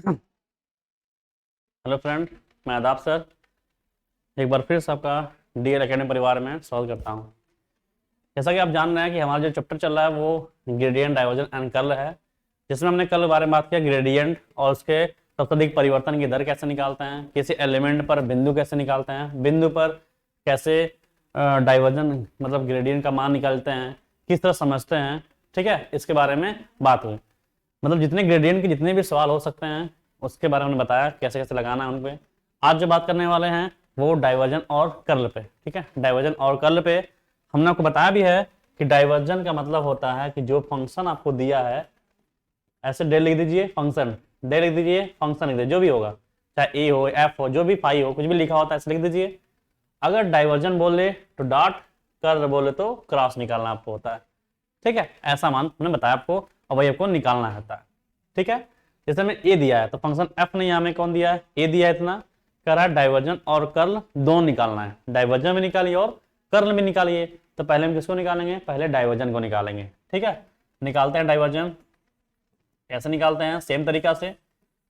Hello friend, मैं आदाब sir. एक बार फिर से आपका डीएल एकेडमी परिवार में स्वागत करता हूं। जैसा कि आप जान रहे हैं कि हमारा जो चैप्टर चल रहा है वो ग्रेडियंट, डाइवर्जन एंड कर्ल है, जिसमें हमने कर्ल के बारे में बात किया, ग्रेडियंट और उसके सबसे अधिक परिवर्तन की दर कैसे निकालते हैं, किसी एलिमेंट पर बिंदु कैसे निकालते हैं, बिंदु पर कैसे डाइवर्जन मतलब ग्रेडियंट का मान निकालते हैं, किस तरह समझते हैं। ठीक है, इसके बारे में बात हुई। मतलब जितने ग्रेडियंट के जितने भी सवाल हो सकते हैं उसके बारे में हमने बताया कैसे कैसे लगाना है उन पे। आज जो बात करने वाले हैं वो डाइवर्जन और कर्ल पे। ठीक है, डाइवर्जन और कर्ल पे हमने आपको बताया भी है कि डाइवर्जन का मतलब होता है कि जो फंक्शन आपको दिया है, ऐसे डे लिख दीजिए, फंक्शन डे लिख दीजिए, फंक्शन लिख दीजिए, जो भी होगा, चाहे ए हो, एफ हो, जो भी फाई हो, कुछ भी लिखा होता है ऐसे लिख दीजिए। अगर डाइवर्जन बोले तो डॉट, कर्ल बोले तो क्रॉस निकालना आपको होता है। ठीक है, ऐसा मान हमने बताया आपको और वही आपको निकालना होता है। ठीक है, जैसे हमें ए दिया है तो फंक्शन एफ ने यहाँ में कौन दिया है, ए दिया है, इतना कह रहा है डाइवर्जन और कर्ल दोनों निकालना है। डाइवर्जन भी निकालिए और कर्ल भी निकालिए। तो पहले हम किसको निकालेंगे, पहले डाइवर्जन को निकालेंगे। ठीक है, निकालते हैं डाइवर्जन। कैसे निकालते हैं, सेम तरीका से।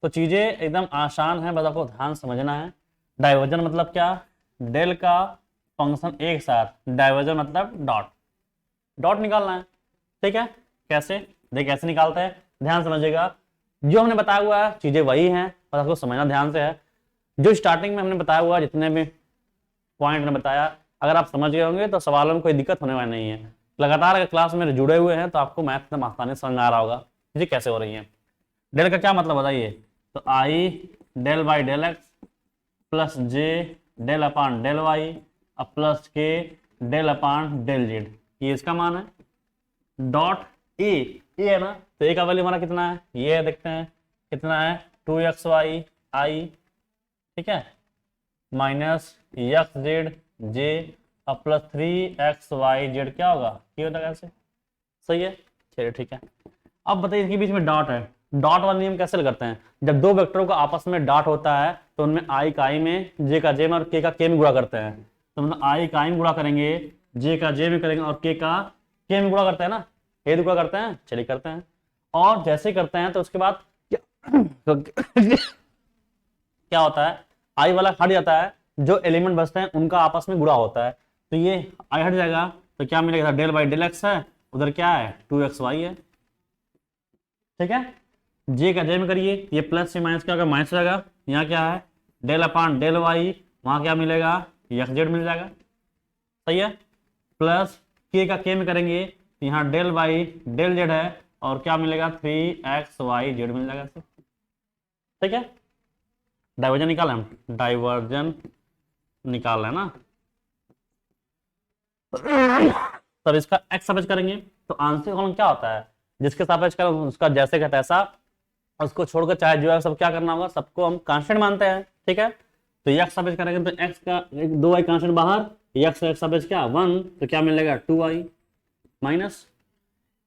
तो चीजें एकदम आसान है, बस आपको ध्यान समझना है। डाइवर्जन मतलब क्या, डेल का फंक्शन एक साथ, डाइवर्जन मतलब डॉट, डॉट निकालना है। ठीक है, कैसे देख कैसे निकालते हैं, ध्यान समझिएगा। जो हमने बताया हुआ है चीजें वही हैं, बस आपको समझना ध्यान से है। जो स्टार्टिंग में हमने बताया हुआ है, जितने भी पॉइंट ने बताया, अगर आप समझ गए होंगे तो सवालों में कोई दिक्कत होने वाली नहीं है। लगातार अगर क्लास में जुड़े हुए हैं तो आपको मैथ एकदम आसानी से समझ में आ रहा होगा चीजें कैसे हो रही है। डेल का क्या मतलब बताइए, तो i del by del x plus j del upon del y अब plus k del upon del z, ये इसका मान है। डॉट ए, ए है ना, तो ए का वैल्यू हमारा कितना है, ये है, देखते हैं कितना है, 2xy आई, ठीक है, माइनस एक्स जेड जे अब प्लस 3xy जेड, क्या होगा, ये होता कैसे, सही है, चलिए ठीक है। अब बताइए इसके बीच में डॉट है, डॉट वाला नियम कैसे करते हैं, जब दो वेक्टरों का आपस में डॉट होता है तो उनमें आई का आई में, जे का जे में और के का के में गुणा करते हैं। तो मतलब आई का आई में गुणा करेंगे, जे का जे में करेंगे और के का के में गुणा करते हैं ना, ये गुणा करते हैं, चलिए करते हैं। और जैसे करते हैं तो उसके बाद क्या क्या होता है, आई वाला हट जाता है, जो एलिमेंट बचते हैं उनका आपस में गुणा होता है। तो ये आई हट जाएगा तो क्या मिलेगा, डेल बाई डेल एक्स है, उधर क्या है 2xy है। ठीक है, जे का जे में करिए, ये प्लस से माइनस क्या होगा, माइनस हो जाएगा, यहाँ क्या है डेल अपान डेल वाई, वहां क्या मिलेगा, एक्स जेड मिल जाएगा, सही है। प्लस के का के में करेंगे तो यहाँ डेल बाई डेल जेड है और क्या मिलेगा 3xy जेड मिल जाएगा। ठीक है, डाइवर्जन निकाला हम, डाइवर्जन निकाल है ना, तब इसका एक्स सापेक्ष करेंगे तो आंसर कॉलम क्या होता है, जिसके सापेक्ष करें उसका जैसे का तैसा, उसको छोड़कर चाहे जो है सब क्या करना होगा, सबको हम कांस्टेंट मानते हैं। ठीक है, तो एक्स सापेक्ष करेंगे तो एक्स का दो वाई कांस्टेंट बाहर, एक्स सापेक्ष क्या 1, तो क्या मिलेगा 2y माइनस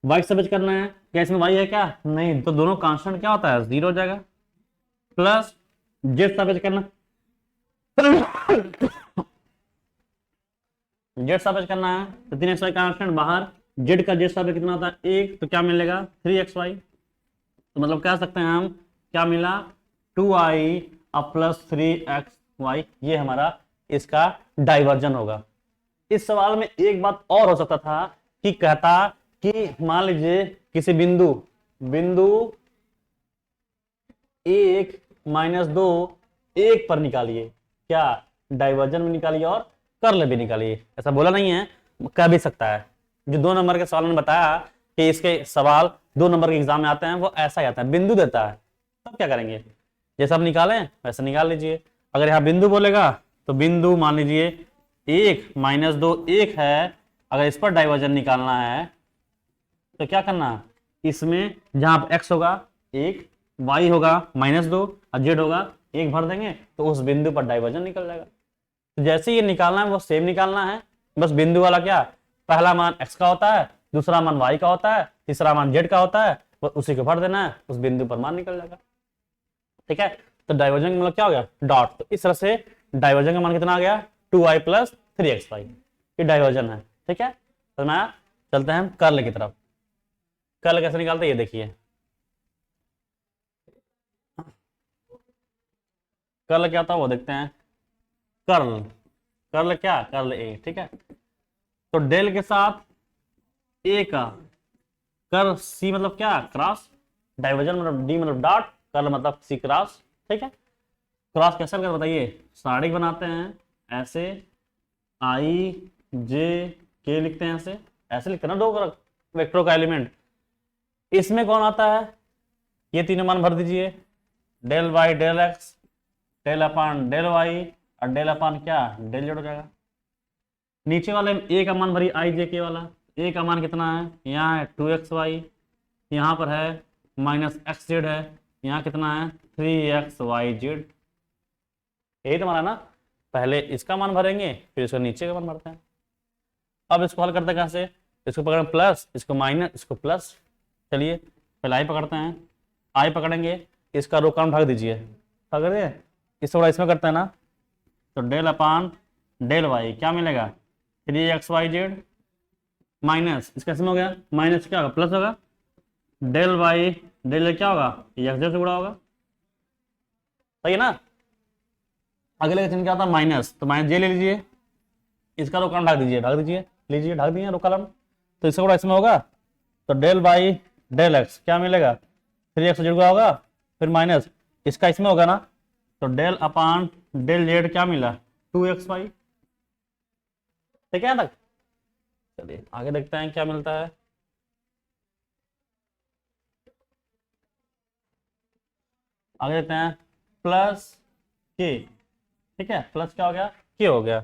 वाई सापेक्ष करना है, क्या इसमें वाई है क्या, नहीं, तो दोनों कांस्टेंट क्या होता है 0 हो जाएगा। प्लस जेड सापेक्ष करना, जेड सापेक्ष करना है तो 3xy कांस्टेंट बाहर, जेड का जेड सापेक्ष कितना होता है 1, तो क्या मिलेगा 3xy। तो मतलब कह सकते हैं हम क्या मिला 2i अब प्लस 3xy, ये हमारा इसका डाइवर्जन होगा। इस सवाल में एक बात और हो सकता था कि कहता कि मान लीजिए किसी बिंदु बिंदु 1 - 2 1 पर निकालिए, क्या डाइवर्जन भी निकालिए और कर्ल भी निकालिए, ऐसा बोला नहीं है, कह भी सकता है। जो 2 नंबर के सवाल में बताया कि इसके सवाल 2 नंबर के एग्जाम में आते हैं वो ऐसा ही आता है, बिंदु देता है, तब क्या करेंगे, जैसा आप निकालें वैसे निकाल लीजिए। अगर यहाँ बिंदु बोलेगा तो बिंदु मान लीजिए 1 - 2 1 है, अगर इस पर डाइवर्जन निकालना है तो क्या करना है, इसमें जहां एक्स होगा 1, वाई होगा -2 और जेड होगा 1 भर देंगे तो उस बिंदु पर डाइवर्जन निकल जाएगा। तो जैसे ये निकालना है वो सेम निकालना है, बस बिंदु वाला क्या, पहला मान x का होता है, दूसरा मान y का होता है, तीसरा मान z का होता है, वो उसी को भर देना है, उस बिंदु पर मान निकल जाएगा। ठीक है, तो डाइवर्जन का मतलब क्या हो गया, डॉट। तो इस तरह से डाइवर्जन का मान कितना आ गया 2y + 3xy, ये डाइवर्जन है। ठीक है, तो मैं चलते हैं कर्ल की तरफ। कर्ल कैसे निकालते हैं ये देखिए, कर्ल क्या था वो देखते हैं। कर्ल, कर्ल क्या, कर्ल ए, ठीक है। तो डेल के साथ ए का कर्ल सी मतलब क्या, क्रॉस, डाइवर्जन मतलब डी मतलब डॉट, कर्ल मतलब सी क्रॉस, ठीक है। क्रॉस कैसे कर बताइए, सारिक बनाते हैं ऐसे, आई जे के लिखते हैं ऐसे, ऐसे लिखते हैं ना दो वेक्टरों का एलिमेंट। इसमें कौन आता है, ये तीनों मान भर दीजिए, del Y del X, del upon del Y और डेल अपान क्या, डेल जेड हो जाएगा। नीचे वाले में ए का मान भरी आई जे के वाला, ए का मान कितना है, यहाँ है 2xy, यहाँ पर है माइनस एक्स जेड है, यहाँ कितना है 3xyz। यही तो हमारा ना, पहले इसका मान भरेंगे फिर इसको नीचे का मान भरते हैं। अब इसको हल करते हैं कैसे, इसको पकड़ें प्लस, इसको माइनस, इसको प्लस। चलिए पहले आई पकड़ते हैं, आई पकड़ेंगे, इसका रो काम भाग दीजिए, भाग दिए, इस थोड़ा इसमें करते हैं ना, तो डेल अपान डेल वाई क्या मिलेगा 3xyz माइनस इसका इसमें हो गया, माइनस क्या होगा प्लस होगा, डेल वाई डेल क्या होगा एक्स जेड से गुणा होगा, सही है ना। अगले का चिन्ह क्या था माइनस, तो माइनस जे ले लीजिए, इसका रो कॉलम ढक दीजिए, ढक दीजिए, लीजिए ढक दिए रो कॉलम, तो इसका गुणा इसमें होगा, तो डेल बाई डेल एक्स क्या मिलेगा 3x जेड का होगा, फिर माइनस इसका इसमें होगा ना, तो डेल अपान डेल जेड क्या मिला 2xy, ठीक है तक। चलिए आगे देखते हैं क्या मिलता है। आगे देखते हैं प्लस के, ठीक है, प्लस क्या हो गया के हो गया,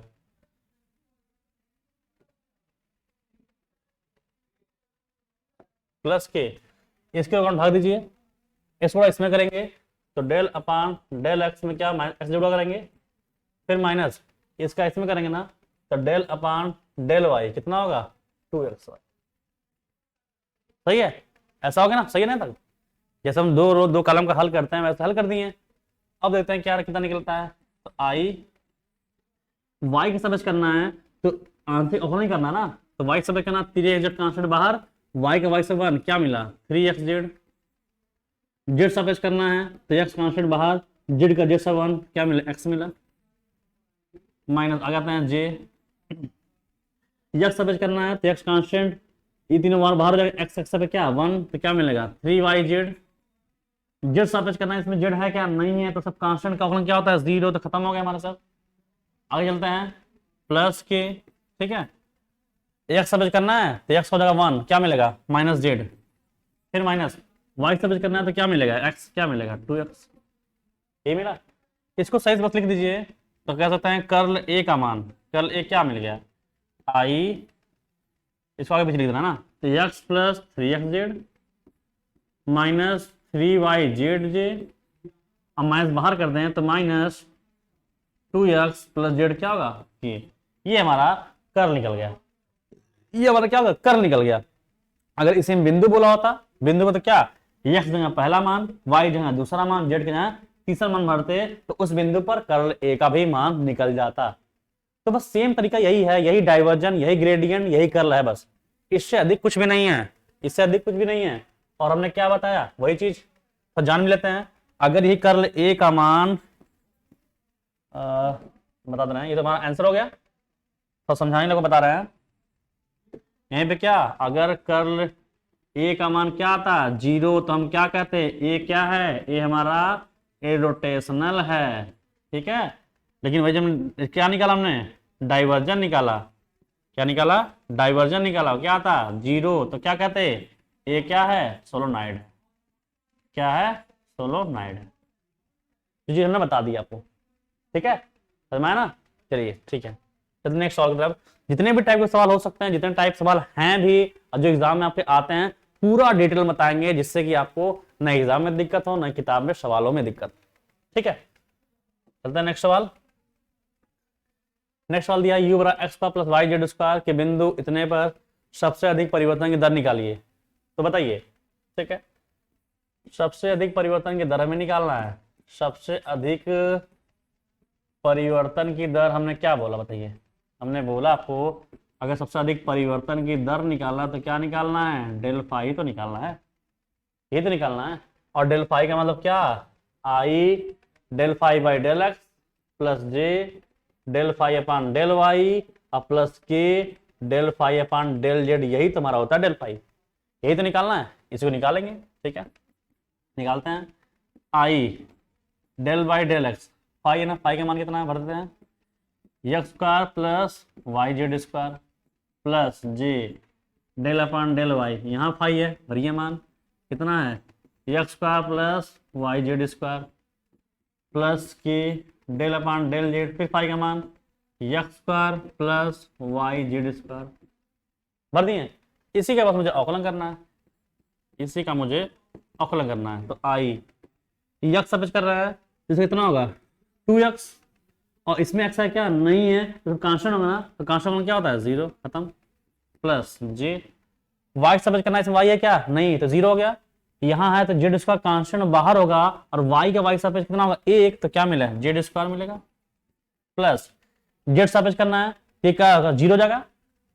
प्लस के, इसके अकाउंट भाग दीजिए, इसको इसमें करेंगे, तो डेल अपान डेल एक्स में क्या माइनस एक्स जोड़ा करेंगे, फिर माइनस इसका इसमें करेंगे ना, तो डेल अपान डेल वाई कितना होगा 2xy, सही है, ऐसा हो गया ना, सही है ना तक। जैसे हम दो रो दो कॉलम का हल करते हैं वैसे हल कर दिए। अब देखते हैं क्या कितना निकलता है, तो आई वाई का सबज करना है, तो आंसर ऑफ नहीं करना ना, तो वाई सबज करना 3x कांस्टेंट बाहर, वाई का वाई सब 1 क्या मिला 3xz, जेड सबज करना है तो x कांस्टेंट बाहर, जेड का जेड सब 1 क्या मिला x मिला, माइनस आ जाते हैं जे, x सबज करना है तो x कांस्टेंट, ये तीनों बाहर हो जाएगा, x एक्स पे क्या 1 तो क्या मिलेगा 3yz, जेड सबज करना है, इसमें जेड है क्या नहीं है, तो सब कांस्टेंट का क्या होता है 0, तो खत्म हो गया हमारा सब। आगे चलते हैं प्लस के, ठीक है, एक्स सबज करना है तो एक्स हो जाएगा 1 क्या मिलेगा माइनस जेड, फिर माइनस वाई सबज करना है तो क्या मिलेगा एक्स क्या मिलेगा 2x, ये मिला। इसको सही से बस लिख दीजिए, तो कह सकते हैं कर्ल ए का मान, कर्ल ए क्या मिल गया आई, इसको आगे पीछे लिख देना ना, तो x plus 3xz minus 3yzj, अब माइनस बाहर कर दें तो माइनस 2x प्लस जेड क्या होगा ये हमारा कर्ल निकल गया, ये हमारा क्या होगा कर्ल निकल गया। अगर इसे बिंदु बोला होता, बिंदु में तो क्या x जगह पहला मान, y जगह दूसरा मान, z के जगह तीसरा मान भरते, तो उस बिंदु पर कर्ल ए का भी मान निकल जाता। तो बस सेम तरीका यही है, यही डाइवर्जन, यही ग्रेडियंट, यही कर्ल है, बस इससे अधिक कुछ भी नहीं है, इससे अधिक कुछ भी नहीं है। और हमने क्या बताया वही चीज तो जान भी लेते हैं। अगर यही कर्ल ए का मान बता दे रहे हैं, ये तो हमारा आंसर हो गया, तो समझाने लोग बता रहे हैं यहीं पे क्या, अगर कर्ल ए का मान क्या आता 0, तो हम क्या कहते हैं ए क्या है, ए हमारा इरोटेशनल है, ठीक है। लेकिन वही जब क्या निकाला हमने डाइवर्जन निकाला, क्या निकाला डाइवर्जन निकाला, क्या आता 0, तो क्या कहते ए क्या है सोलोनाइड, क्या है सोलोनाइड, जी हमने बता दिया आपको, ठीक है समझ में आया ना। चलिए ठीक है, तो नेक्स्ट सवाल की तरफ। जितने भी टाइप के सवाल हो सकते हैं, जितने टाइप सवाल हैं भी जो एग्जाम में आपके आते हैं, पूरा डिटेल बताएंगे, जिससे कि आपको न एग्जाम में दिक्कत हो न किताब में सवालों में दिक्कत, ठीक है। चलते हैं नेक्स्ट सवाल। नेक्स्ट सवाल दिया u बराबर X plus Y Z square के बिंदु इतने पर सबसे अधिक परिवर्तन की दर निकालिए, तो बताइए, ठीक है। सबसे अधिक परिवर्तन की दर हमें निकालना है, सबसे अधिक परिवर्तन की दर हमने क्या बोला बताइए, हमने बोला आपको अगर सबसे अधिक परिवर्तन की दर निकालना तो क्या निकालना है डेल फाई तो निकालना है, ये तो निकालना है। और डेल फाई का मतलब क्या i del phi by del x plus j del phi upon del Y और plus k del phi upon del z, यही तुम्हारा होता है डेल फाई। यही तो निकालना है, इसको निकालेंगे। ठीक है, निकालते हैं। I del by del x, phi है ना, फाई का मान कितना है, भर देते हैं। X square plus Y Z square plus j del upon del y, यहाँ फाई है, भरिए मान कितना है, x square plus Y Z square plus k del upon del z, फिर फाई का मान x square plus Y Z square, भर दिए। इसी का बस मुझे अवकलन करना है, इसी का मुझे अवकलन करना है। तो आई यक्स सपेज कर रहा है, इसका कितना होगा 2x, और इसमें x है क्या, नहीं है, तो कांस्टेंट होगा ना, तो कांस्टेंट क्या होता है 0, खत्म। प्लस जे y सपेज करना है, इसमें y है क्या, नहीं, तो 0 हो गया। यहाँ है तो जेड स्क्वायर कांस्टेंट बाहर होगा, और y का y सपेज कितना होगा 1, तो क्या मिला है जेड स्क्वायर मिलेगा। प्लस जेड सपेज करना है, ये क्या होगा 0 जगह,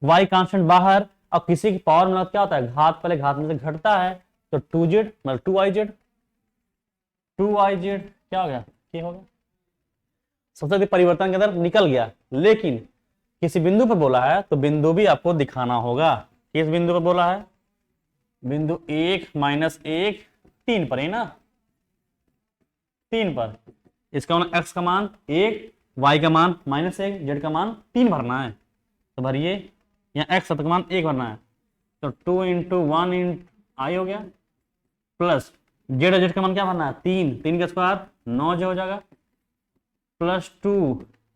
y कांस्टेंट बाहर, और किसी की पावर में क्या होता है घात, पहले घात में से घटता है, तो 2z मतलब 2iz, 2iz क्या हो गया, ये हो गया। सबसे अधिक परिवर्तन के अंदर निकल गया, लेकिन किसी बिंदु पर बोला है तो बिंदु भी आपको दिखाना होगा। किस बिंदु पर बोला है, बिंदु 1 -1 3 पर है ना, 3 पर। इसका मतलब x का मान 1, y का मान -1, z का मान 3 भरना है, तो भरिए। यहाँ x का मान 1 भरना है, तो 2 × 1 × i हो गया, प्लस जेड का मान क्या भरना है 3, 3 का स्क्वायर 9 जो हो जाएगा, प्लस 2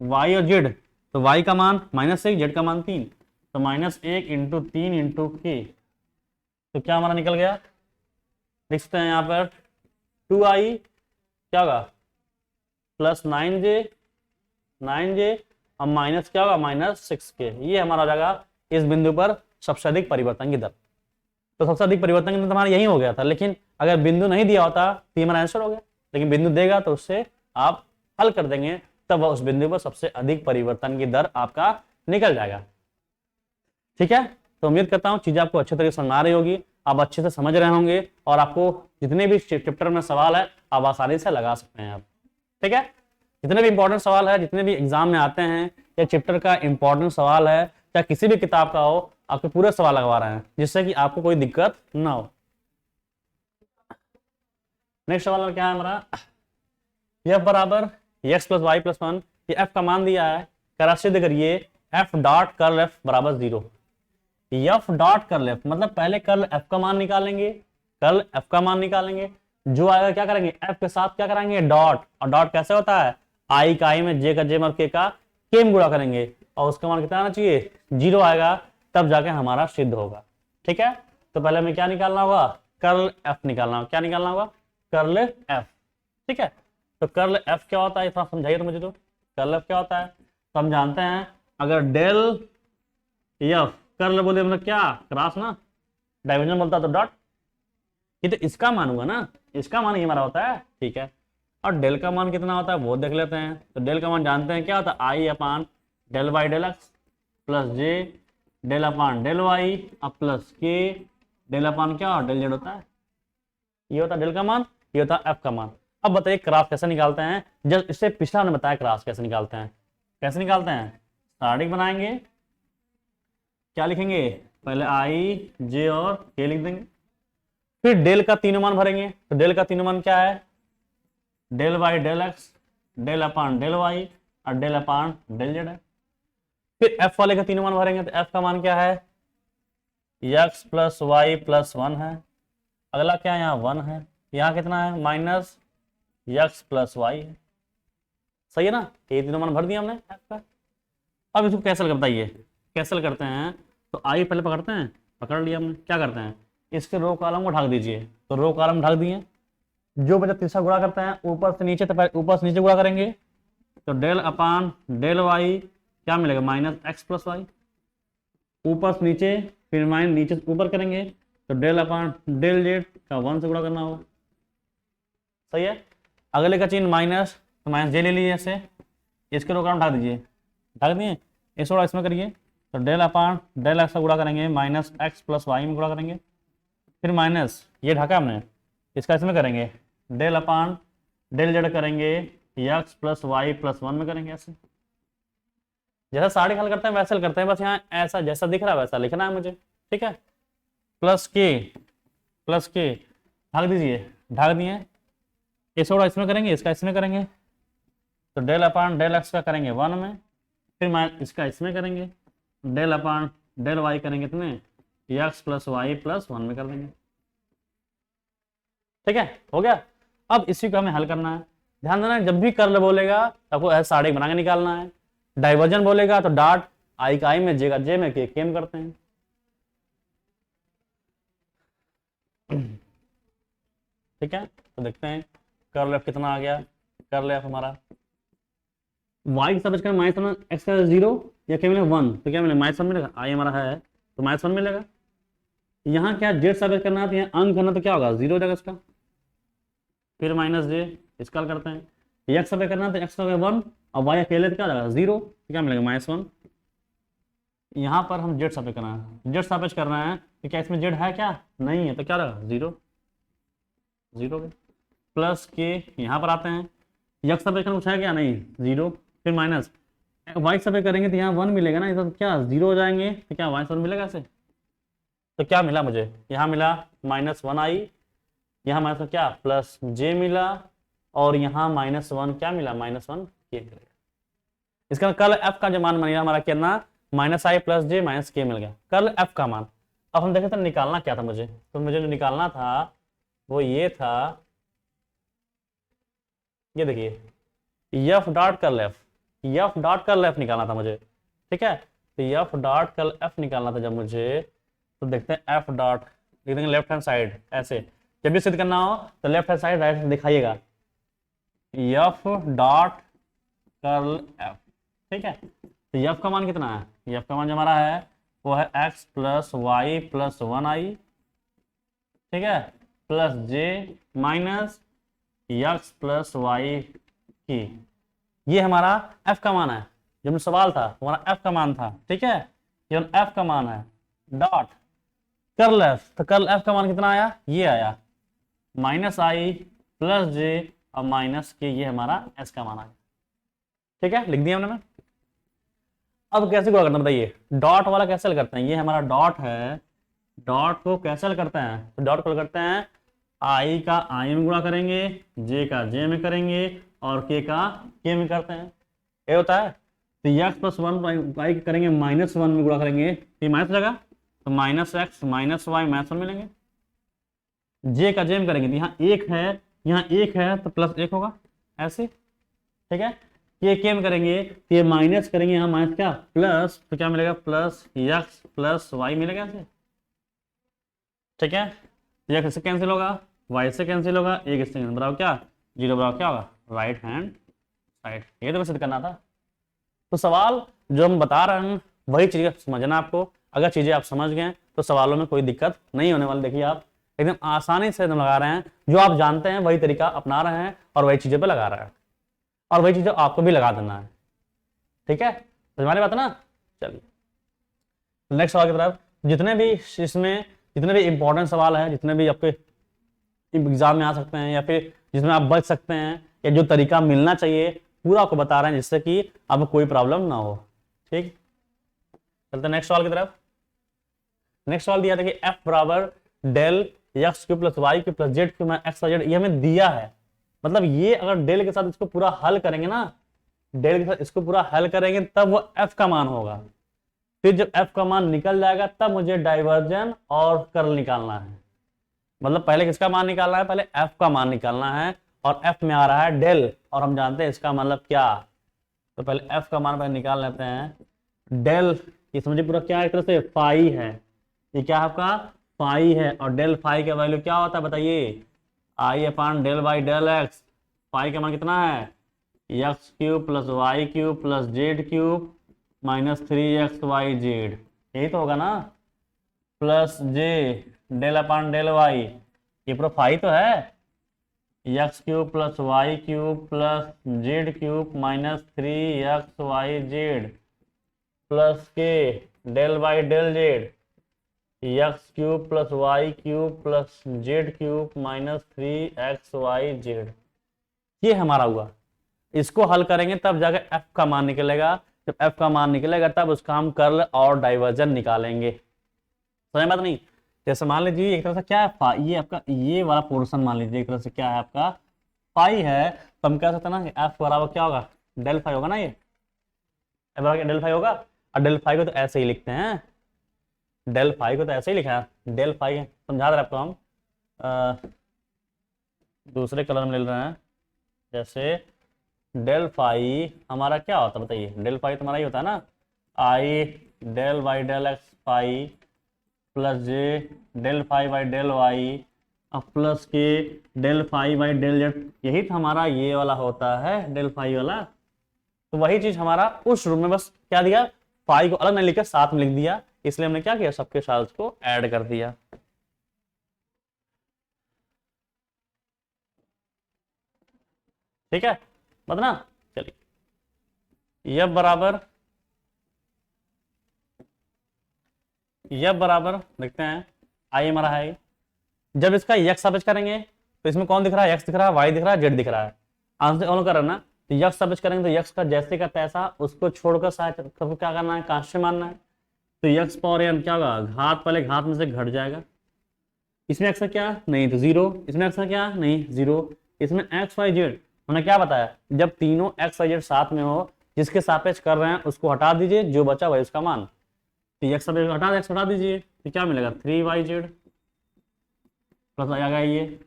y और जेड, तो y का मान -1, जेड का मान 3, तो -1 × 3 × k, तो क्या हमारा निकल गया, लिखते हैं यहाँ पर 2i क्या होगा प्लस 9j और माइनस क्या होगा -6k, ये हमारा हो जाएगा इस बिंदु पर सबसे अधिक परिवर्तन की दर। तो सबसे अधिक परिवर्तन की दर हमारा यही हो गया था, लेकिन अगर बिंदु नहीं दिया होता तो ये हमारा आंसर हो गया, लेकिन बिंदु देगा तो उससे आप हल कर देंगे, तब उस बिंदु पर सबसे अधिक परिवर्तन की दर आपका निकल जाएगा। ठीक है, तो उम्मीद करता हूँ चीजें आपको अच्छे तरीके से समझ आ रही होगी, आप अच्छे से समझ रहे होंगे, और आपको जितने भी चैप्टर में सवाल है आप आसानी से लगा सकते हैं आप। ठीक है, जितने भी इंपॉर्टेंट सवाल है, जितने भी एग्जाम में आते हैं, या चैप्टर का इंपॉर्टेंट सवाल है, चाहे किसी भी किताब का हो, आपके पूरे सवाल लगवा रहे हैं, जिससे कि आपको कोई दिक्कत ना हो। नेक्स्ट सवाल क्या है हमारा, f बराबर x + y + 1, ये f का मान दिया है, करा सिद्ध करिए f डॉट कर्ल f बराबर 0। f डॉट कर्ल f मतलब पहले कर्ल f का मान निकालेंगे, कर्ल f का मान निकालेंगे, जो आएगा क्या करेंगे f के साथ क्या करेंगे डॉट, और डॉट कैसे होता है i का i में, j का j में, k का k में गुणा करेंगे, और उसका मान कितना आना चाहिए 0 आएगा, तब जाके हमारा सिद्ध होगा। ठीक है, तो पहले हमें क्या निकालना होगा, कर्ल f निकालना होगा, क्या निकालना होगा कर्ल f। ठीक है, तो कर्ल f क्या होता है, थोड़ा समझाइए तो मुझे, तो कर्ल f क्या होता है, तो हम जानते हैं अगर डेल f कर्ल बोले मतलब क्या क्रॉस ना, डाइवर्जन बोलता तो डॉट, ये तो इसका मान हुआ ना, इसका मान ये हमारा होता है। ठीक है, और डेल का मान कितना होता है वो देख लेते हैं, तो डेल का मान जानते हैं क्या होता है i upon del by del x plus j del upon del y अब प्लस के डेल अपान क्या डेल जेड होता है, ये होता है डेल का मान, ये होता है एफ का मान। अब बताइए क्रॉस कैसे निकालते हैं, जब इससे पिछला हमने बताया क्रॉस कैसे निकालते हैं, कैसे निकालते हैं, स्टार्टिंग बनाएंगे, क्या लिखेंगे पहले आई जे और के लिख देंगे, फिर डेल का तीनों मान भरेंगे, तो डेल का तीनों मान क्या है del by del X del upon del Y और डेल अपान डेल जेड है। फिर एफ वाले का तीनों मान भरेंगे, तो एफ का मान क्या है एक्स प्लस वाई प्लस 1 है, अगला क्या है यहाँ 1 है, यहाँ कितना है माइनस एक्स प्लस वाई है। सही है ना, ये तीनों मान भर दिया हमने एफ का। अब इसको कैंसिल बताइए, कैंसिल करते हैं, तो आई पहले पकड़ते हैं, पकड़ लिया हमने, क्या करते हैं इसके रो कॉलम को ढक दीजिए, तो रो कॉलम ढक दिए, जो बचा तीसरा गुणा करते हैं ऊपर से नीचे, तो ऊपर से नीचे गुणा करेंगे, तो डेल अपान डेल वाई क्या मिलेगा माइनस एक्स प्लस वाई, ऊपर से नीचे फिर माइनस नीचे से ऊपर करेंगे, तो डेल अपान डेल जेड का 1 से गुणा करना होगा। सही है, अगले का चिन्ह माइनस, तो माइनस जे ले लीजिए ऐसे, इसके रो कॉलम ढक दीजिए, ढक दिए, इस थोड़ा इसमें करिए, तो डेल अपान डेल एक्स का गुणा करेंगे माइनस एक्स प्लस वाई में गुणा करेंगे, फिर माइनस ये ढका हमने, इसका इसमें करेंगे डेल अपान डेल जेड करेंगे एक्स प्लस वाई प्लस 1 में करेंगे ऐसे, जैसा सारे हल करते हैं वैसे हल करते हैं, बस यहाँ ऐसा जैसा दिख रहा है वैसा लिखना है मुझे, ठीक है। प्लस के ढक दीजिए, ढक दिए, इस और इसमें करेंगे, इसका इसमें करेंगे, तो डेल अपान डेल एक्स का करेंगे 1 में, फिर मैं इसका इसमें करेंगे, डेल अपान डेल वाई करेंगे कितने, एक्स प्लस वाई प्लस 1 में कर देंगे, ठीक है, हो गया। अब इसी को हमें हल करना है। ध्यान देना जब भी कर्ल बोलेगा तो आपको ऐसा साड़े बना के निकालना है, डाइवर्जन बोलेगा तो डॉट आई का आई में, जे का जे में, के में करते हैं। ठीक है, तो देखते हैं कर्ल एफ कितना आ गया। कर्ल एफ हमारा वाई की सापेक्ष माइनस 1 एक्स का 0 या क्या मिलेगा 1, तो क्या मिलेगा -1 मिलेगा, आई हमारा है तो -1 मिलेगा। यहाँ क्या जेड सापेक्ष करना है तो यहाँ अंक करना, तो क्या होगा 0 हो जाएगा इसका, फिर माइनस जे, इसका करते हैं। एक्स सापेक्ष करना है तो एक्स का 1 और वाई अकेले तो क्या हो जाएगा 0, तो क्या मिलेगा -1। यहाँ पर हम जेड सापेक्ष करना है, जेड सापेक्ष करना है तो क्या इसमें जेड है क्या, नहीं है, तो क्या रहेगा 0 0 प्लस के। यहाँ पर आते हैं, यक्स सापेक्ष करना कुछ है क्या, नहीं 0, फिर माइनस वाई सापेक्ष करेंगे तो यहाँ 1 मिलेगा ना, तो क्या 0 हो जाएंगे, तो क्या -1 मिलेगा ऐसे। तो क्या मिला मुझे, यहाँ मिला -1 आई, यहाँ माइनस क्या प्लस जे मिला, और यहाँ -1 क्या मिला -1 के मिलेगा। इसका कर्ल एफ का जो मान बनेगा हमारा कितना, -i प्लस जे माइनस के मिल गया कर्ल एफ का मान। अब हम देखें तो निकालना क्या था मुझे, तो मुझे जो निकालना था वो ये था, ये देखिए F dot curl F, F dot curl F निकालना था मुझे, ठीक है। तो एफ डॉट कर्ल एफ निकालना था जब मुझे, तो देखते हैं एफ डॉट लिख देंगे लेफ्ट हैंड साइड ऐसे, जब भी सिद्ध करना हो तो left hand side right hand दिखाइएगा, एफ डॉट कर्ल एफ, ठीक है। तो एफ का मान कितना है, एफ का मान जो हमारा है वो है एक्स प्लस वाई प्लस 1 आई, ठीक है, प्लस जे माइनस एक्स प्लस वाई की, ये हमारा एफ का मान है। जब सवाल था हमारा एफ का मान था, ठीक है, ये एफ का मान है, डॉट कर्ल एफ, तो कर्ल एफ का मान कितना आया, ये आया -i प्लस जे और माइनस के, ये हमारा एस का मान आया, ठीक है, लिख दिया हमने। अब कैसे गुणा करना बताइए, डॉट वाला कैसे करते हैं, ये हमारा डॉट है, डॉट को कैसे करते हैं, तो डॉट को करते हैं आई का आई में गुणा करेंगे, जे का जे में करेंगे, और के का के में करते हैं, ये होता है। तो एक्स प्लस 1 आई करेंगे -1 में गुणा करेंगे, तो माइनस लगा, तो -x -y -1 मिलेंगे। जे का जे में करेंगे तो यहाँ 1 है, यहाँ 1 है तो +1 होगा ऐसे, ठीक है। के में करेंगे तो ये माइनस करेंगे, यहाँ माइनस क्या प्लस, तो क्या मिलेगा +x + y मिलेगा ऐसे, ठीक है। x इससे कैंसिल होगा, y से कैंसिल होगा, 1 इससे बराबर क्या 0 बराबर क्या होगा राइट हैंड साइड, ये तो सिद्ध करना था। तो सवाल जो हम बता रहे हैं वही चीज़ें समझना आपको, अगर चीज़ें आप समझ गए तो सवालों में कोई दिक्कत नहीं होने वाली। देखिए आप एकदम आसानी से लगा रहे हैं, जो आप जानते हैं वही तरीका अपना रहे हैं और वही चीज़ें पे लगा रहे हैं, और वही चीज़ें आपको भी लगा देना है, ठीक है, समझ वाली बात है ना। चलिए नेक्स्ट सवाल की तरफ, जितने भी इसमें जितने भी इंपॉर्टेंट सवाल है, जितने भी आपके एग्जाम में आ सकते हैं या फिर जिसमें आप बच सकते हैं, या जो तरीका मिलना चाहिए पूरा आपको बता रहे हैं, जिससे कि आपको कोई प्रॉब्लम ना हो, ठीक। चलते हैं नेक्स्ट सवाल की तरफ। नेक्स्ट सवाल दिया था कि f बराबर del X Q plus Y Q plus Z Q X Z, ये हमें दिया है। मतलब ये अगर डेल के साथ इसको पूरा हल करेंगे ना, डेल के साथ इसको पूरा हल करेंगे तब वो f का मान होगा। फिर जब f का मान निकल जाएगा तब मुझे डाइवर्जन और कर्ल निकालना है। मतलब पहले किसका मान निकालना है, पहले f का मान निकालना है, और f में आ रहा है डेल, और हम जानते हैं इसका मतलब क्या, तो पहले f का मान पहले निकाल लेते हैं। डेल ये समझिए पूरा क्या एक तरह से फाई है, ये क्या आपका फाई है, और डेल फाई का वैल्यू क्या होता है बताइए, i upon del by del x. Phi का मान कितना है x cube plus y cube plus z cube minus 3xy z, यही तो होगा ना, plus j del upon del y, ये पूरा फाई तो है, x cube plus y cube plus z cube minus 3xy z plus k del by del z, x cube plus y cube plus z cube minus 3xy z, ये हमारा हुआ। इसको हल करेंगे तब जाकर एफ का मान निकलेगा। जब एफ का मान निकलेगा तब उसका हम कर्ल और डाइवर्जन निकालेंगे। समझ बात नहीं? जैसे मान लीजिए एक तरह से क्या है, ये आपका ये वाला पोर्शन मान लीजिए एक तरह से क्या है आपका फाई है, तो हम कह सकते हैं ना कि एफ बराबर क्या होगा, डेल फाई होगा ना, ये एफ बराबर डेल फाई होगा। और डेल फाई को तो ऐसे ही लिखते हैं, डेल फाई को तो ऐसे ही लिखा है, डेल फाई है, समझा रहे आपको हम दूसरे कलर में ले रहे हैं। जैसे डेल फाई हमारा क्या होता है बताइए, डेल फाई तुम्हारा ही होता है ना, i del Y del x phi plus j del phi by del y अब plus k del phi by del z, यही तो हमारा ये वाला होता है डेल फाई वाला। तो वही चीज हमारा उस रूम में बस क्या दिया, फाई को अलग नहीं लिखकर साथ में लिख दिया, इसलिए हमने क्या किया, सबके साथ को ऐड कर दिया। ठीक है बतना, चलिए यह बराबर देखते हैं, आई हमारा है, जब इसका यक्स साबित करेंगे तो इसमें कौन दिख रहा है, यक्स दिख रहा है, वाई दिख रहा है, जेड दिख रहा है, आंसर ऑन कर रहा है ना, तो यक्स साबित करेंगे तो यक्स का जैसे का तैसा उसको छोड़कर सबको क्या करना है, कांस्टेंट मानना है। तो यक्स पावर एन क्या होगा, घात पहले घात में से घट जाएगा, इसमें एक्स का क्या नहीं तो जीरो, इसमें एक्स का क्या नहीं जीरो, इसमें एक्स वाई जेड हमने क्या बताया, जब तीनों एक्स वाई जेड साथ में हो जिसके सापेक्ष कर रहे हैं उसको हटा दीजिए, जो बचा वही उसका मान। तो एक्स हटा दीजिए तो क्या मिलेगा, 3yz प्लस आ गया ये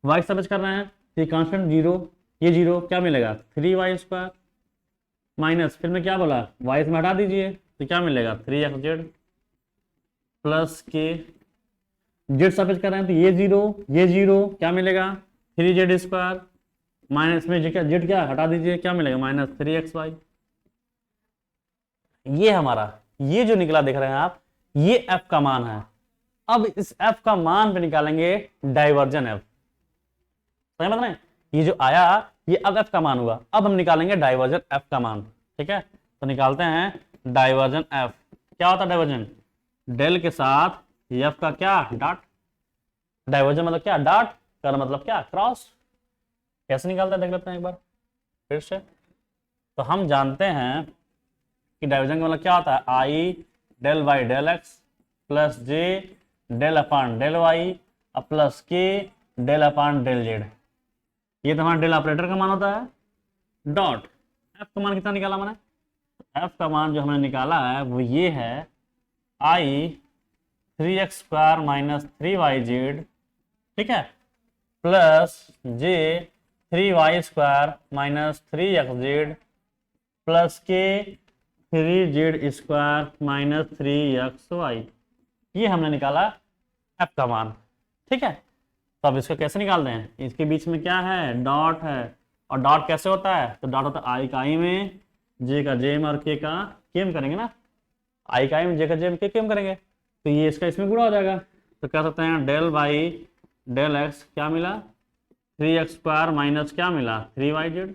वाई सापेक्ष कर रहे हैं तो कांस्टेंट जीरो, ये जीरो क्या मिलेगा 3y² माइनस फिर में क्या बोला वाई में हटा दीजिए तो क्या मिलेगा 3xz प्लस के जेड सापेक्ष कर रहे हैं तो ये जीरो क्या मिलेगा 3z² माइनस में जेड क्या हटा दीजिए क्या मिलेगा माइनस 3xy। ये हमारा ये जो निकला देख रहे हैं आप, ये एफ का मान है। अब इस एफ का मान पे निकालेंगे डाइवर्जन एफ, समझ में नहीं, ये जो आया ये अब एफ का मान हुआ, अब हम निकालेंगे डाइवर्जन एफ का मान। ठीक है तो निकालते हैं डाइवर्जन एफ, क्या होता है डाइवर्जन, डेल के साथ एफ का क्या डॉट, डाइवर्जन मतलब क्या डॉट, कर मतलब क्या क्रॉस। कैसे निकालता है देख लेते हैं एक बार फिर से। तो हम जानते हैं कि डाइवर्जन का मतलब क्या होता है, i del Y del x plus j del upon del Y और plus k del upon del z, ये तो हमारा डेल ऑपरेटर का मान होता है। डॉट एफ का मान कितना निकाला मैंने, एफ का मान जो हमने निकाला है वो ये है आई 3x² माइनस 3yz, ठीक है, प्लस जे 3y² माइनस 3xz प्लस के 3z² माइनस 3xy, ये हमने निकाला एफ का मान। ठीक है तो अब इसको कैसे निकालते हैं, इसके बीच में क्या है डॉट है, और डॉट कैसे होता है, तो डॉट होता है आई का आई में, जे का जे में और के का के में करेंगे ना, आई का आई में, जे का जे में, के में करेंगे तो ये इसका इसमें गुणा हो जाएगा। तो कह सकते हैं डेल बाई डेल एक्स क्या मिला 3x² माइनस क्या मिला 3yz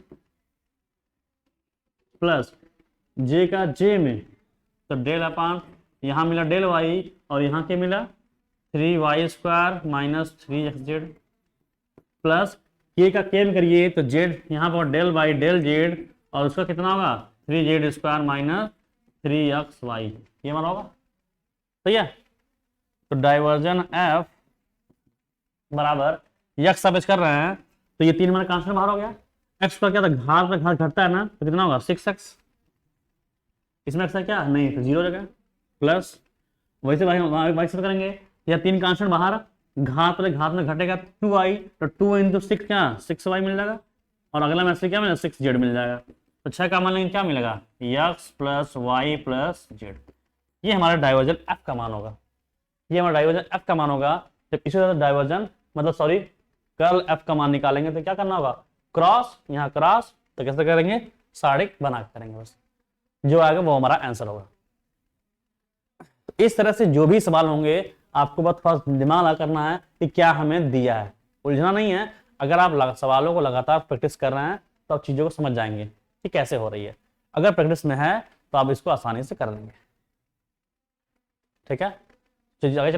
प्लस जे का जे में तो डेल अपान यहाँ मिला डेल वाई और यहाँ के मिला 3y² माइनस 3xz प्लस के का के में करिए तो जेड यहाँ पर डेल बाई डेल जेड और उसका कितना होगा 3z² माइनस 3xy, ये हमारा होगा। सही है तो डाइवर्जन एफ बराबर यक्स साबित कर रहे हैं तो ये तीन हमारा कांस्टेंट बाहर हो गया, एक्स का क्या था घात में घात घटता है ना तो कितना होगा 6x, इसमें एक्स क्या नहीं तो जीरो जगह प्लस वैसे वाई से करेंगे या तीन कांस्टेंट बाहर घात में घटेगा 2i तो 2 इंटू 6 क्या 6y मिल जाएगा और अगला में से क्या मिलेगा 6z मिल जाएगा। तो 6 का मान लेंगे क्या मिलेगा x plus Y plus Z, ये हमारा डाइवर्जन एफ का मान होगा, ये हमारा डाइवर्जन एफ का मान होगा। जब इसी तरह डाइवर्जन मतलब सॉरी कर्ल एफ का मान निकालेंगे तो क्या करना होगा क्रॉस, यहाँ क्रॉस तो कैसे करेंगे साड़िक बना करेंगे, बस जो आएगा वो हमारा आंसर होगा। तो इस तरह से जो भी सवाल होंगे आपको बस थोड़ा दिमाग लगा करना है कि क्या हमें दिया है, उलझना नहीं है। अगर आप सवालों को लगातार प्रैक्टिस कर रहे हैं तो आप चीजों को समझ जाएंगे कि कैसे हो रही है, अगर प्रैक्टिस में है तो आप इसको आसानी से कर लेंगे। ठीक है चलिए आगे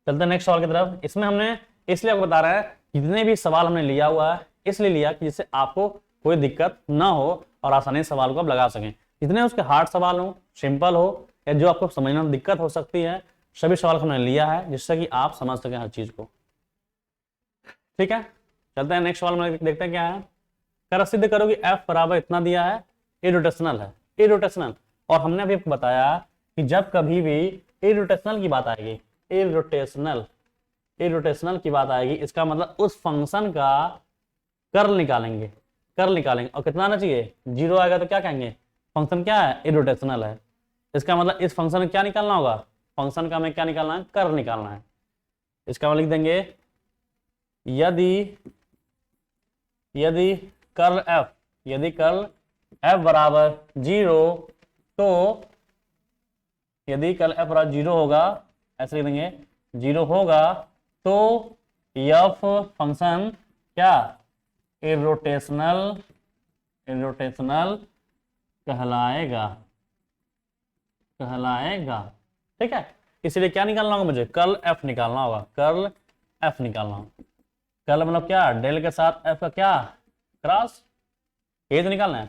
चलते नेक्स्ट सवाल की तरफ। इसमें हमने इसलिए आपको बता रहा है जितने भी सवाल हमने लिया हुआ है इसलिए लिया कि जिससे आपको कोई दिक्कत ना हो और आसानी से सवाल को आप लगा सकें। जितने उसके हार्ड सवाल हो, सिंपल हो, या जो आपको समझने में दिक्कत हो सकती है, सभी सवाल को हमने लिया है जिससे कि आप समझ सकें हर चीज को। ठीक है, चलते हैं नेक्स्ट सवाल में, देखते हैं क्या है। कर सिद्ध करो कि एफ बराबर इतना दिया है, इरोटेशनल है, इरोटेशनल। और हमने अभी आपको बताया कि जब कभी भी इरोटेशनल की बात आएगी, इरोटेशनल, इरोटेशनल की बात आएगी, इसका मतलब उस फंक्शन का कर्ल निकालेंगे, कर्ल निकालेंगे। और कितना आना चाहिए, 0 आएगा तो क्या कहेंगे, फंक्शन क्या है, इरोटेशनल है। इसका मतलब इस फंक्शन में क्या निकालना होगा, फंक्शन का हमें क्या निकालना है, कर्ल निकालना है। इसका मतलब लिख देंगे यदि कर्ल एफ, यदि कर्ल एफ बराबर 0, तो यदि कर्ल एफ बराबर 0 होगा, ऐसे लिख देंगे 0 होगा, तो एफ फंक्शन क्या, इरोटेशनल, इरोटेशनल कहलाएगा, कहलाएगा। ठीक है, इसलिए क्या निकालना होगा मुझे, कर्ल एफ निकालना होगा, कर्ल एफ निकालना होगा। कर्ल मतलब क्या, डेल के साथ एफ का क्या, क्रॉस, ये तो निकालना है।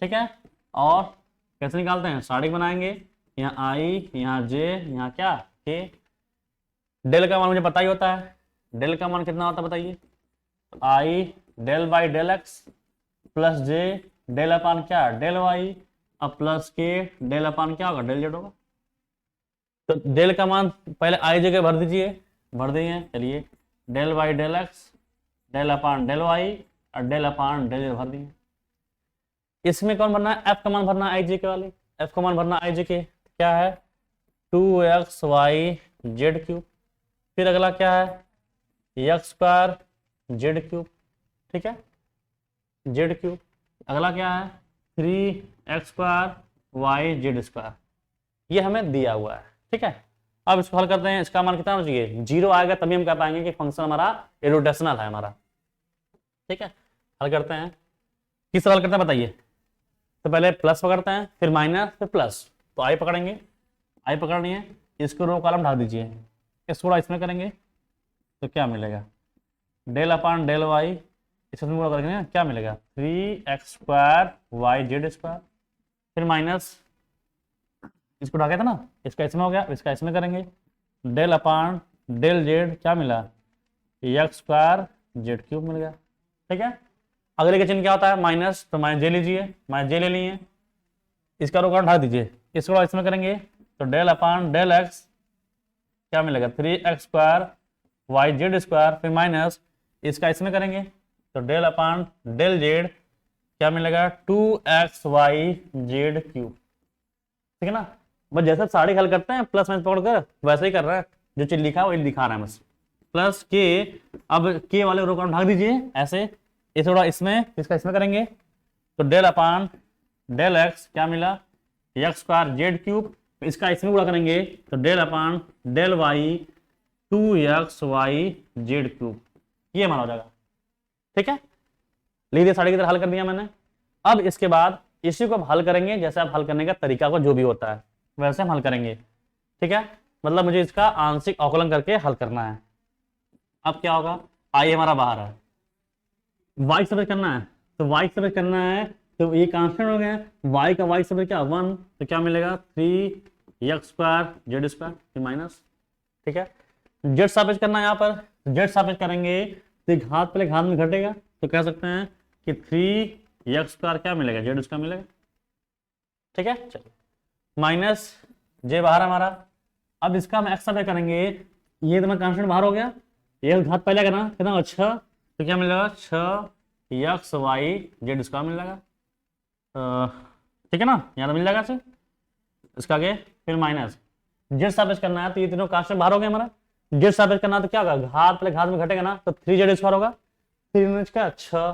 ठीक है, और कैसे निकालते हैं, सारिक बनाएंगे, यहाँ आई, यहाँ जे, यहाँ क्या के। डेल का मान मुझे पता ही होता है, डेल का मान कितना होता है बताइए, i del by del x plus j del upon क्या, डेल वाई, अब प्लस के डेल अपान क्या होगा, डेल जेड होगा। तो डेल का मान पहले आई जगह भर दीजिए, भर दिए, चलिए del by del X del upon del Y और डेल अपान डेल भर दिए। इसमें कौन भरना है, एफ का मान भरना है, आई जे के वाले, एफ का मान भरना आई जे के, क्या है 2xy जेड क्यूब। फिर अगला क्या है, एक्स स्क्वायर जेड क्यूब, ठीक है, जेड क्यूब। अगला क्या है 3x square Y Z square, ये हमें दिया हुआ है। ठीक है, अब इसको हल करते हैं, इसका मान कितना होना चाहिए, 0 आएगा तभी हम कह पाएंगे कि फंक्शन हमारा इरोटेशनल है हमारा। ठीक है, हल करते हैं, किस सवाल करते हैं बताइए। तो पहले प्लस पकड़ते हैं, फिर माइनस, फिर प्लस। तो आई पकड़ेंगे, आई पकड़नी है, इसको रो कॉलम ढाल दीजिए, इसको इसमें करेंगे तो क्या मिलेगा, डेल अपान डेल वाई, इसमें पूरा करेंगे क्या मिलेगा 3x square Y Z square. फिर माइनस, इसको ढाके था ना, इसका इसमें हो गया, इसका इसमें करेंगे, डेल अपान डेल जेड क्या मिला, एक्स स्क्वायर जेड क्यूब मिल गया। ठीक है, अगले का चिन्ह क्या होता है, माइनस, तो माइनस जे लीजिए, माइनस जे ले लिए, इसका रो ढाक दीजिए, इसको इसमें करेंगे तो डेल अपान डेल एक्स क्या मिलेगा 3x square Y Z square. फिर माइनस, इसका इसमें करेंगे तो डेल अपान डेल जेड क्या मिलेगा 2xy जेड क्यूब। ठीक है ना, बस जैसा सारे हल करते हैं प्लस माइनस पकड़कर वैसे ही कर रहा है, जो चीज लिखा है वही दिखा रहा है बस, प्लस के। अब के वाले रो को ढाक दीजिए ऐसे, ये थोड़ा इसमें, इसका इसमें करेंगे तो डेल अपान डेल एक्स क्या मिला एक्स स्क्वायर जेड क्यूब। इसका इसमें पूरा करेंगे तो del upon del Y 2xy Z cube, ये हमारा हो जाएगा। ठीक है, लिख दिया, साढ़े की तरह हल कर दिया मैंने। अब इसके बाद इसी को अब हल करेंगे, जैसे आप हल करने का तरीका को जो भी होता है वैसे हम हल करेंगे। ठीक है, मतलब मुझे इसका आंशिक अवकलन करके हल करना है। अब क्या होगा, आई हमारा बाहर है, वाई सब्ट्रैक्ट करना है, तो वाई सब्ट्रैक्ट करना है तो ये कांस्टेंट हो गया, वाई का वाई सब्ट्रैक्ट क्या 1, तो क्या मिलेगा 3x स्क्वायर जेड स्क्वायर, फिर माइनस। ठीक है, जेड सापेक्ष करना है यहाँ पर, जेड सापेक्ष करेंगे तो घात पहले घात में घटेगा, तो कह सकते हैं कि 3x स्क्वायर क्या मिलेगा जेड स्क्वायर मिलेगा। ठीक है, चलो माइनस जे बाहर हमारा। अब इसका हम एक्स सापेक्ष करेंगे, ये तो मैं कांस्टेंट बाहर हो गया, ये घात पहले करना कितना 6, तो क्या मिलेगा 6xy जेड स्क्वायर मिल जाएगा। ठीक है ना, यहाँ तो मिल जाएगा से इसका आगे। फिर माइनस जेड सापेक्ष करना है, तो ये तीनों कांस्टेंट बाहर हो गया हमारा, जेड सापेक्ष करना तो क्या होगा, घात पहले घात में घटेगा ना, तो 3 जेड स्क्वायर होगा, 3 का 6,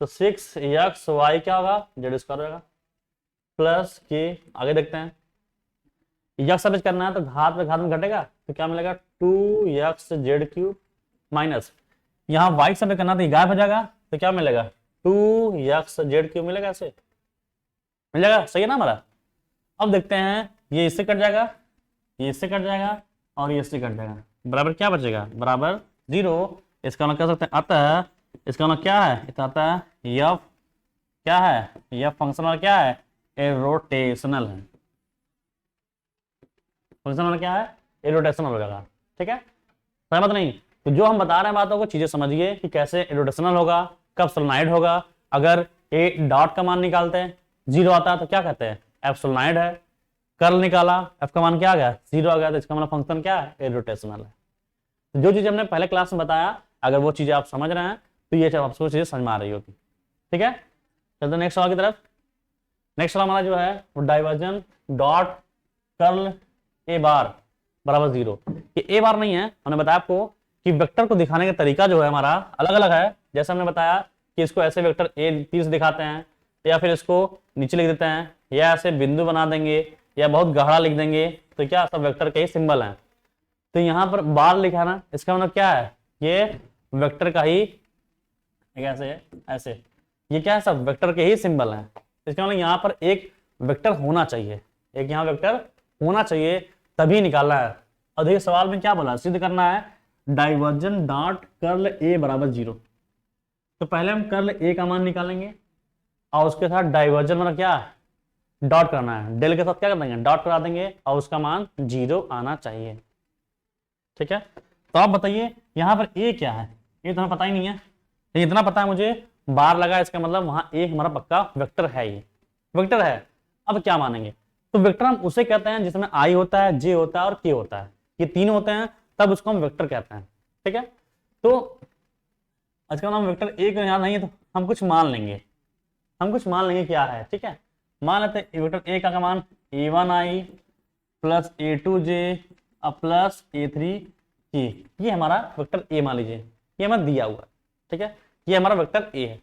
तो 6xy क्या होगा जेड स्क्वायर होगा, प्लस के। आगे देखते हैं, यक्स सापेक्ष करना है तो घात पे घात में घटेगा, तो क्या मिलेगा 2x जेड क्यूब, माइनस यहाँ वाई सापेक्ष करना तो गायब हो जाएगा, तो क्या मिलेगा 2x जेड क्यूब मिलेगा, ऐसे मिल जाएगा। सही है ना हमारा। अब देखते हैं, ये इससे कट जाएगा, ये इससे कट जाएगा और ये इससे कट जाएगा, बराबर क्या बचेगा, बराबर 0। इसका मतलब कह सकते हैं अतः इसका मतलब क्या है, इसका आता है यफ क्या है, यफ फंक्शनल क्या है, इरोटेशनल है। फंक्शनल क्या है, इरोटेशनल हो जाएगा। ठीक है, सहमत नहीं? तो जो हम बता रहे हैं बातों को चीजें समझिए कि कैसे इरोटेशनल होगा, कब सोलेनॉइड होगा। अगर ए डॉट का मान निकालते हैं 0 आता है तो क्या कहते हैं, एफ सोलेनॉइड है। कर्ल निकाला, एफ का मान क्या आ गया, 0 आ गया, तो इसका मतलब फंक्शन क्या है, इरोटेशनल है। तो जो चीज हमने पहले क्लास में बताया, अगर वो चीजें आप समझ रहे हैं तो ये आपको चीजें समझ में आ रही होगी। ठीक है, चलते नेक्स्ट सवाल की तरफ। नेक्स्ट सवाल हमारा जो है वो डाइवर्जन डॉट कर्ल ए बार बराबर 0। ये ए बार नहीं है, हमने बताया आपको कि वेक्टर को दिखाने का तरीका जो है हमारा अलग अलग है। जैसे हमने बताया कि इसको ऐसे वेक्टर ए तीर से दिखाते हैं, या फिर इसको नीचे लिख देते हैं, या ऐसे बिंदु बना देंगे, या बहुत गहरा लिख देंगे, तो क्या सब वेक्टर के ही सिंबल हैं। तो यहाँ पर बार लिखा ना, इसका मतलब क्या है, ये वेक्टर का ही ऐसे ऐसे, ये क्या है, सब वेक्टर के ही सिंबल हैं। इसका मतलब यहाँ पर एक वेक्टर होना चाहिए, एक यहाँ वेक्टर होना चाहिए, तभी निकालना है। अधिक सवाल में क्या बोला, सिद्ध करना है डाइवर्जन डॉट कर्ल ए बराबर 0। तो पहले हम कर्ल ए का मान निकालेंगे और उसके साथ डाइवर्जन मतलब क्या, डॉट करना है, डेल के साथ क्या कर देंगे, डॉट करा देंगे और उसका मान 0 आना चाहिए। ठीक है, तो आप बताइए यहाँ पर ए क्या है, ये तो हमें पता ही नहीं है, लेकिन इतना पता है मुझे बार लगा, इसका मतलब वहां ए हमारा पक्का वेक्टर है, ये वेक्टर है। अब क्या मानेंगे, तो वेक्टर हम उसे कहते हैं जिसमें आई होता है, जे होता है और के होता है, ये तीन होते हैं, तब उसको हम वेक्टर कहते हैं। ठीक है, तो आज का नाम वेक्टर ए को यहाँ नहीं है, तो हम कुछ मान लेंगे, हम कुछ मान लेंगे क्या है। ठीक है, मान लेते हैं वेक्टर ए का मान a1i plus a2j plus a3k, ये हमारा वेक्टर ए मान लीजिए, ये हमें दिया हुआ है। ठीक है, ये हमारा वेक्टर ए है।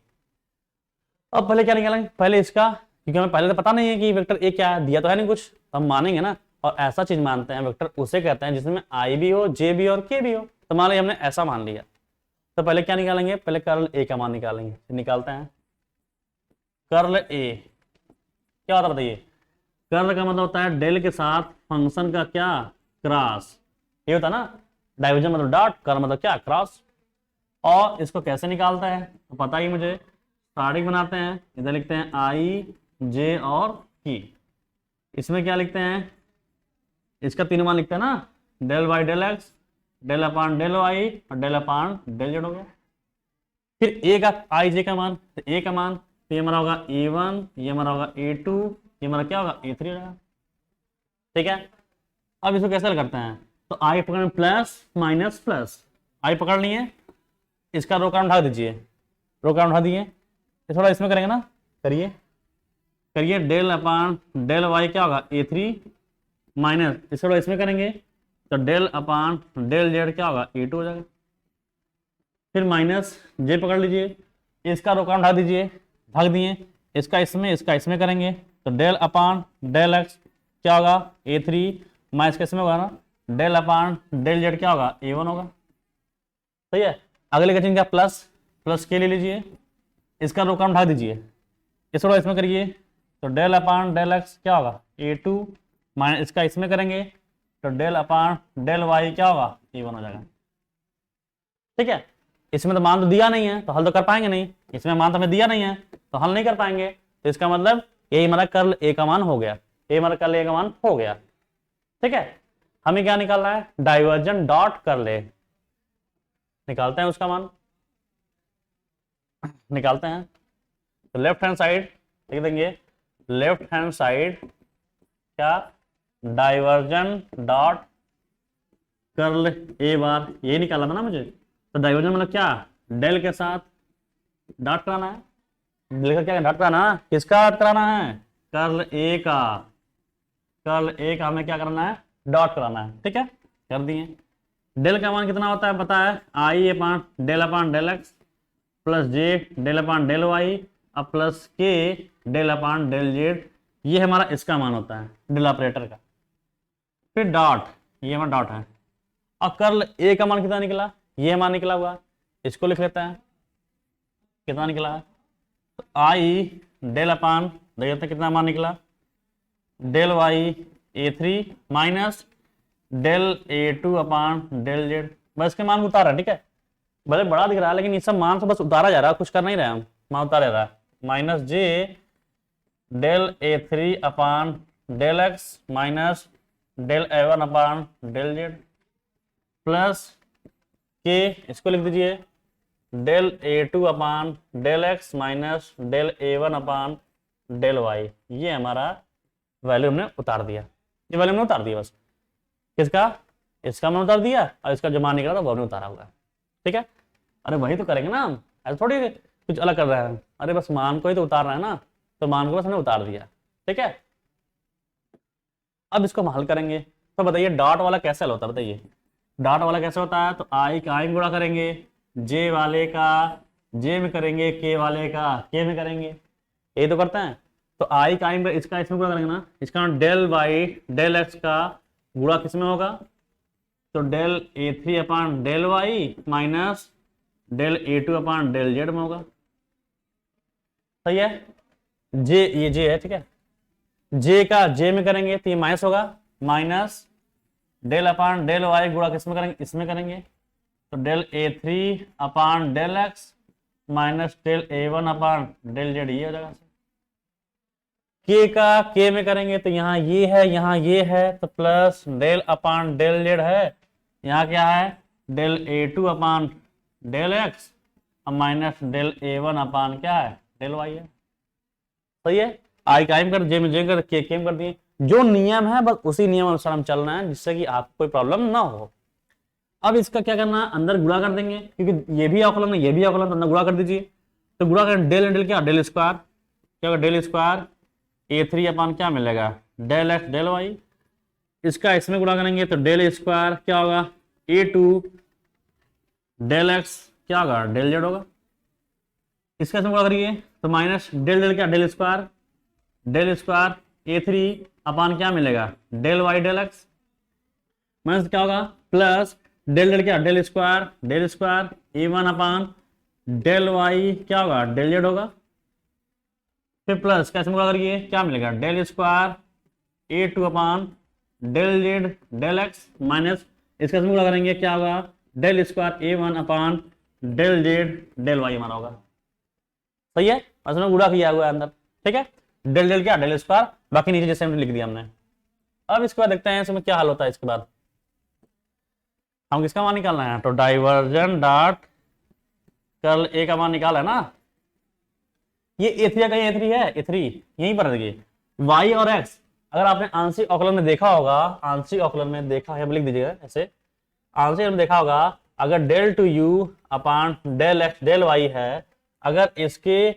अब पहले क्या निकालेंगे, पहले इसका, क्योंकि हमें पहले तो पता नहीं है कि वेक्टर ए क्या है, दिया तो है नहीं कुछ, तो हम मानेंगे ना। और ऐसा चीज मानते हैं, वेक्टर उसे कहते हैं जिसमें आई भी हो, जे भी हो और के भी हो। तो मान लिया हमने ऐसा मान लिया, तो पहले क्या निकालेंगे, पहले कर्ल ए का मान निकालेंगे। निकालते हैं कर्ल ए, क्या होता है बताइए, कर्ल का मतलब होता है डेल के साथ फंक्शन का क्या, क्रॉस, ये होता है ना। डाइवर्जन मतलब डॉट, कर्ल मतलब क्या, क्रॉस। और इसको कैसे निकालता है तो पता ही मुझे, स्टार्टिंग बनाते हैं, इधर लिखते हैं आई जे और की, इसमें क्या लिखते हैं, इसका तीनों मान लिखते हैं ना, del Y del X, del upon del Y और डेल अपान डेल जेड हो गया। फिर ए का आई जे का मान, तो ए का मान तो ये हमारा होगा a1, ये हमारा होगा a2, ये हमारा क्या होगा a3 होगा। ठीक है, अब इसको कैसे करते हैं, तो आई पकड़ प्लस माइनस प्लस, आई पकड़ लिए, इसका रो काम उठा दीजिए, रो काम उठा दिए, थोड़ा इसमें करेंगे ना, करिए करिए, डेल अपान डेल वाई क्या होगा a3 माइनस, इसको थोड़ा इसमें करेंगे तो डेल अपान डेल जेड क्या होगा a2 हो जाएगा। फिर माइनस जे पकड़ लीजिए, इसका रो काम उठा दीजिए, भाग दिए, इसका इसमें करेंगे तो डेल अपान डेल एक्स क्या होगा a3 माइनस इसमें होगा ना, डेल अपान डेल जेड क्या होगा a1 होगा। सही है, अगले क्वेश्चन क्या, प्लस प्लस के ले लीजिए, इसका रो काम उठा दीजिए, इसको इसमें करिए तो डेल अपान डेल एक्स क्या होगा a2 माइनस इसका इसमें करेंगे तो डेल अपान डेल वाई क्या होगा a1 हो जाएगा। ठीक है, इसमें तो मान तो दिया नहीं है तो हल तो कर पाएंगे नहीं, इसमें मान तो हमें दिया नहीं है तो हल नहीं कर पाएंगे, तो इसका मतलब यही हमारा कर्ल ए का मान हो गया, ये हमारा कर्ल ए का मान हो गया। ठीक है, हमें क्या निकालना है, डाइवर्जन डॉट कर्ल ए, निकालते हैं उसका मान, निकालते हैं। तो लेफ्ट हैंड साइड लिख देंगे, लेफ्ट हैंड साइड क्या, डाइवर्जन डॉट कर्ल ए बार, ये निकाला था ना मुझे, तो डाइवर्जन मतलब क्या, डेल के साथ डॉट कराना है, डेल का क्या डॉट कराना है, किसका डॉट कराना है, कर्ल ए का, कर्ल ए का हमें क्या करना है, डॉट कराना है। ठीक है, कर दिए। डेल का मान कितना होता है पता है, i upon del x plus j del upon del y अब plus k del upon del z, ये हमारा इसका मान होता है डेल ऑपरेटर का। फिर डॉट, ये हमारा डॉट है, और कर्ल ए का मान कितना निकला, ये मान निकला हुआ, इसको लिख लेते हैं, कितना निकला है, तो आई डेल अपान देखते कितना मान निकला, del Y a3 minus del a2 upon del Z, बस इसके मान उतारा। ठीक है, भले बड़ा दिख रहा है लेकिन ये सब मान से बस उतारा जा रहा है, कुछ कर नहीं रहे हम, मान उतारा जा रहा है। Minus j del a three upon del x minus del a one upon del z plus k, इसको लिख दीजिए del a two upon del x minus del a one upon del y. ये हमारा वैल्यू हमने उतार दिया, ये value हमने उतार दिया बस। किसका? इसका हमने उतार दिया और इसका जो मान निकला था वो हमने उतारा हुआ है। ठीक है, अरे वही तो करेंगे ना हम, ऐसे थोड़ी कुछ अलग कर रहे हैं। अरे बस मान को ही तो उतार रहे हैं ना, तो मान को बस हमने उतार दिया। ठीक है, अब इसको हम हल करेंगे। तो बताइए डॉट वाला कैसे हल होता है, बताइए डॉट वाला कैसे होता है। तो आई का आई में गुणा करेंगे, जे वाले का जे में करेंगे, के वाले का के में करेंगे, ये तो करते हैं। तो आई का आई में, इसका इसमें गुणा करेंगे ना, इसका डेल वाई डेल एक्स का गुणा किस में होगा, तो del a three upon del y minus del a two upon del z में होगा। सही है, जे ये जे है, ठीक है, जे का जे में करेंगे तो ये माइनस होगा, minus del upon del y गुणा किस में करेंगे, इसमें करेंगे, तो del a three upon del x minus del a one upon del z, ये हो जाएगा। के का के में करेंगे तो यहाँ ये है, यहाँ ये है, तो plus del upon del Z है, यहाँ क्या है del a two upon del x minus del a one upon क्या है डेल वाई है। सही है, आई का आई कर, जे में जे कर, के में कर दिए। जो नियम है बस उसी नियम अनुसार हम चल रहे हैं, जिससे कि आपको कोई प्रॉब्लम ना हो। अब इसका क्या करना है, अंदर गुणा कर देंगे, क्योंकि ये भी अवकलन है ये भी अवकलन, तो अंदर गुणा कर दीजिए। तो गुणा करें डेल डेल क्या, डेल स्क्वायर क्या होगा, del square A three upon क्या मिलेगा डेल एक्स डेल वाई। इसका इसमें गुणा करेंगे तो डेल स्क्वायर क्या होगा ए टू डेल एक्स क्या होगा डेल जेड होगा। इसका इसमें गुणा करिए तो माइनस डेल डेल क्या, del square A three upon क्या मिलेगा del Y del x, minus क्या होगा प्लस डेल डेल क्या, डेल स्क्वायर ए वन अपान डेल वाई क्या होगा डेल जेड होगा। फिर प्लस कैसे गुणा करिए क्या मिलेगा del square a two upon del z del x minus इसका गुणा करेंगे क्या होगा डेल स्क्वायर ए one upon del z del y हमारा होगा। सही है, उसने गुणा किया हुआ है अंदर। ठीक है, डेल डेल क्या, डेल स्क्वायर, बाकी नीचे जैसे हमने लिख दिया हमने। अब इसके बाद देखते हैं इसमें क्या हल होता है। इसके बाद हम किसका मान निकालना है, तो डाइवर्जन डॉट कर्ल ए का मान निकाला है ना। ये ए थ्री का, ये ए थ्री है, ए थ्री यहीं पर देखिए वाई और एक्स। अगर आपने आंशिक अवकलन में देखा होगा, आंशिक अवकलन में देखा है, लिख दीजिएगा ऐसे, आंशिक में देखा होगा, अगर del two U upon del X del Y है, अगर इसके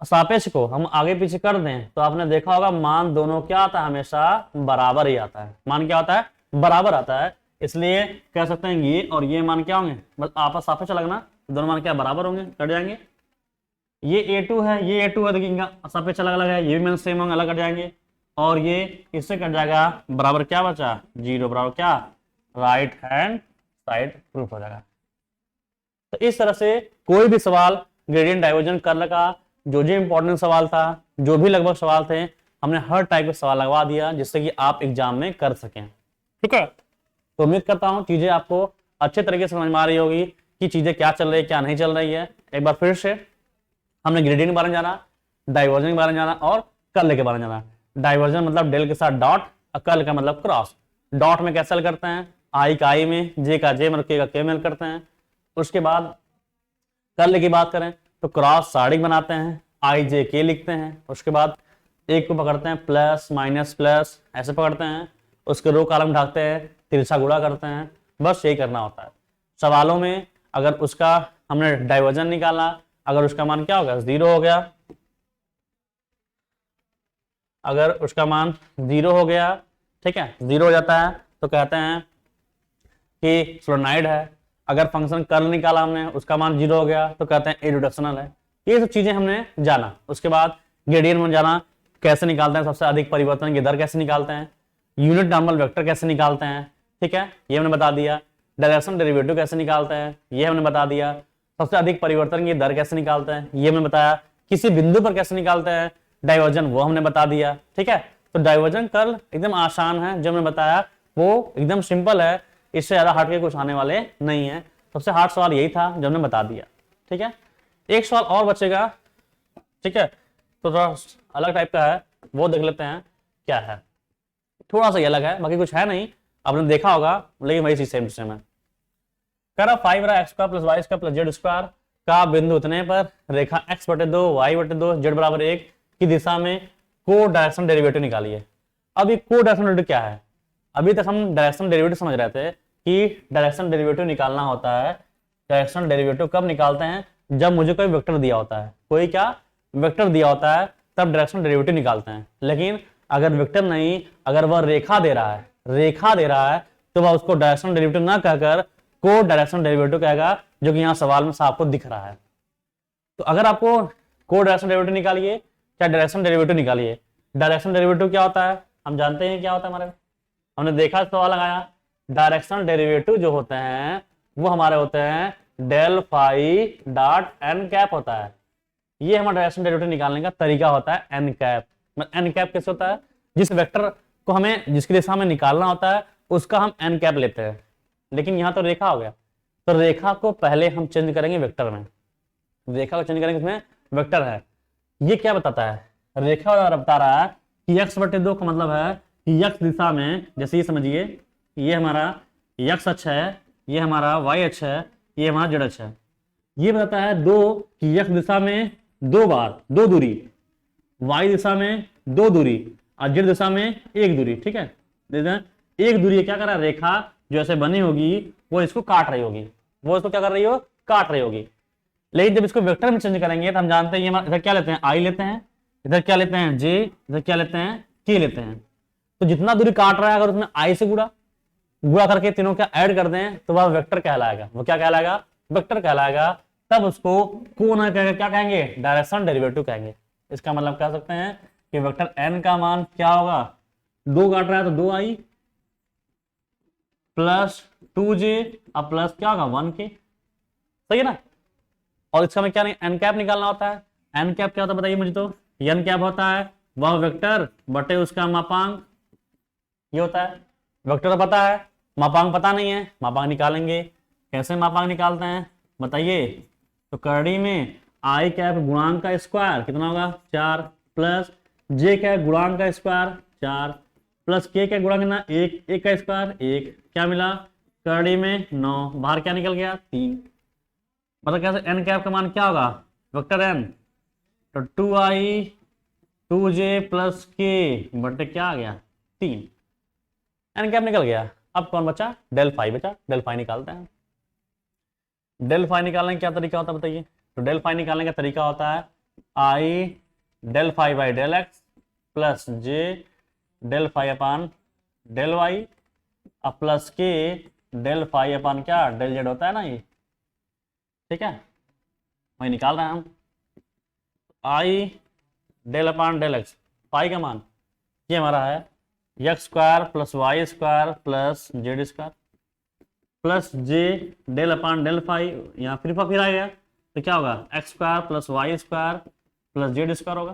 सापेक्ष को हम आगे पीछे कर दें तो आपने देखा होगा मान दोनों क्या आता है, हमेशा बराबर ही आता है। मान क्या होता है, बराबर आता है। इसलिए कह सकते हैं ये और ये मान क्या होंगे, बस आपस सापेक्ष लगना, दोनों मान क्या बराबर होंगे, कट जाएंगे। ये a2 है, ये a2 है, देखिए सापेक्ष अलग अलग है, ये भी मान सेम होंगे, अलग कट जाएंगे। और ये इससे कट जाएगा, बराबर क्या बचा, 0 बराबर क्या, राइट हैंड साइड प्रूफ हो जाएगा। तो इस तरह से कोई भी सवाल ग्रेडियंट डाइवर्जन कर्ल का जो इंपॉर्टेंट सवाल था, जो भी लगभग सवाल थे, हमने हर टाइप के सवाल लगवा दिया जिससे कि आप एग्जाम में कर सकें। ठीक है, तो उम्मीद करता हूं चीजें आपको अच्छे तरीके से समझ में आ रही होगी कि चीजें क्या चल रही है क्या नहीं चल रही है। एक बार फिर से हमने ग्रेडियंट के बारे में जाना, डाइवर्जन के बारे में जाना और कर्ल के बारे में जाना। डाइवर्जन मतलब डेल के साथ डॉट, और कर्ल का मतलब क्रॉस। डॉट में कैसे हल करते हैं, आई का आई में, जे का जे में, के का के में हल करते हैं। उसके बाद कर्ल की बात करें तो क्रॉस साड़िक बनाते हैं, आई जे के लिखते हैं। उसके बाद एक को पकड़ते हैं प्लस माइनस प्लस ऐसे पकड़ते हैं, उसके रो कॉलम ढाकते हैं, तिरछा गुणा करते हैं। बस यही करना होता है सवालों में। अगर उसका हमने डाइवर्जन निकाला, अगर उसका मान क्या होगा 0 हो गया, अगर उसका मान 0 हो गया, ठीक है 0 हो जाता है तो कहते हैं कि सोलेनॉइड है। अगर फंक्शन कर्ल निकाला हमने, उसका मान 0 हो गया तो कहते हैं इररिडक्शनल है। ये सब चीजें हमने जाना। उसके बाद ग्रेडियंट में जाना, कैसे निकालते हैं सबसे अधिक परिवर्तन की दर, कैसे निकालते हैं, यूनिट नॉर्मल वेक्टर कैसे निकालते हैं, ठीक है ये हमने बता दिया। डायरेक्शन डेरिवेटिव कैसे निकालते हैं ये हमने बता दिया। सबसे अधिक परिवर्तन की दर कैसे निकालते हैं ये हमने बताया। किसी बिंदु पर कैसे निकालते हैं डाइवर्जन, वो हमने बता दिया। ठीक है, तो डाइवर्जन कर्ल एकदम आसान है, जो हमने बताया वो एकदम सिंपल है, इससे ज्यादा हटके कुछ आने वाले नहीं है। सबसे हार्ड सवाल यही था जो हमने बता दिया। ठीक है, एक सवाल और बचेगा। ठीक है, तो थोड़ा अलग टाइप का है, वो देख लेते हैं क्या है। थोड़ा सा ये अलग है, बाकी कुछ है नहीं, आपने देखा होगा, लेकिन वही चीज सेम टू सेम है। कह रहा 5 रहा x square plus Y square plus Z square का बिंदु इतने पर रेखा x/2 y/2 z=1 की दिशा में को डायरेक्शन डेरिवेटिव निकालिए। अब ये को डायरेक्शन डेरिवेटिव क्या है? अभी तक हम डायरेक्शन डेरिवेटिव समझ रहे थे कि डायरेक्शन डेरिवेटिव निकालना होता है। डायरेक्शन डेरिवेटिव कब निकालते हैं? जब मुझे कोई वेक्टर दिया होता है, कोई क्या वेक्टर दिया होता है, तब डायरेक्शन डेरिवेटिव निकालते हैं। लेकिन अगर वेक्टर नहीं, अगर वह रेखा दे रहा है, रेखा दे रहा है, तो वह उसको डायरेक्शन डेरिवेटिव ना कहकर को डायरेक्शन डेरिवेटिव कहेगा, जो कि यहाँ सवाल में आपको दिख रहा है। तो अगर आपको को डायरेक्शन डेरिवेटिव निकालिए, क्या डायरेक्शन डेरिवेटिव निकालिए। डायरेक्शन डेरिवेटिव क्या होता है? हम जानते हैं क्या होता है, हमारे हमने देखा, सवाल लगाया। डायरेक्शन डेरिवेटिव जो होते हैं वो हमारे होते हैं del phi dot N cap होता है। ये हमारा डायरेक्शन डेरिवेटिव निकालने का तरीका होता है एन कैप। एन कैप कैसे होता है? जिस वेक्टर को हमें जिसकी दिशा में निकालना होता है उसका हम एन कैप लेते हैं। लेकिन यहाँ तो रेखा हो गया, तो रेखा को पहले हम चेंज करेंगे वेक्टर में। रेखा को चेंज करेंगे इसमें वेक्टर है। ये क्या बताता है? रेखा बता रहा है कि x/2 का मतलब है कि x दिशा में, जैसे ये समझिए, ये हमारा x अक्ष है, ये हमारा y अक्ष है, ये हमारा z अक्ष है। ये बताता है दो कि x दिशा में 2 बार 2 दूरी, y दिशा में 2 दूरी और z दिशा में 1 दूरी। ठीक है, एक दूरी क्या कर रहा है? रेखा जो ऐसे बनी होगी वो इसको काट रही होगी, वो इसको क्या कर रही हो? काट रही होगी। लेकिन जब इसको वेक्टर में चेंज करेंगे तो हम जानते हैं ये इधर क्या लेते हैं? आई लेते हैं, इधर क्या लेते हैं? जे, इधर क्या लेते हैं? के लेते हैं। तो जितना दूरी काट रहा है अगर उसमें आई से गुणा करके तीनों क्या ऐड कर दें तो वह वेक्टर कहलाएगा। वो क्या कहलाएगा? वेक्टर कहलाएगा। तब उसको को ना कहेंगे, क्या कहेंगे? डायरेक्शन डेरिवेटिव कहेंगे। इसका मतलब कह सकते हैं कि वेक्टर एन का मान क्या होगा? 2 काट रहा है तो 2i प्लस 2j अब प्लस क्या होगा? 1k। सही है ना? और इसका में क्या नहीं, एन कैप निकालना होता है। एन कैप क्या होता है बताइए मुझे तो? एन कैप होता है वह वेक्टर बटे उसका मापांक। ये होता है वेक्टर पता है, मापांक पता नहीं है, मापांक निकालेंगे। कैसे मापांक निकालते हैं बताइए? तो करड़ी में आई कैप गुणांक का स्क्वायर कितना होगा? 4 प्लस जे कैप गुणांक का स्क्वायर 4 प्लस के कैप गुणांक कितना? 1, 1 का स्क्वायर 1। क्या मिला? करड़ी में 9, बाहर क्या निकल गया? 3। मतलब कैसे? एन कैप का मान क्या होगा? वेक्टर एन तो 2i 2j प्लस के बटे क्या आ गया? 3। एन कैप निकल गया। अब कौन बचा? डेल फाई बचा। डेल फाई निकालते हैं। डेल फाई निकालने का क्या तरीका होता है बताइए? तो डेल फाई निकालने का तरीका होता है i del phi by del x plus j del phi upon del y अब plus k del phi upon क्या? डेल जेड होता है ना ये। ठीक है, वही निकाल रहे हैं हम। I del upon del x, phi का मान ये हमारा है x square plus Y square plus Z square plus j del upon del phi, यहाँ फिर आ गया तो क्या होगा? X square plus Y square plus Z square होगा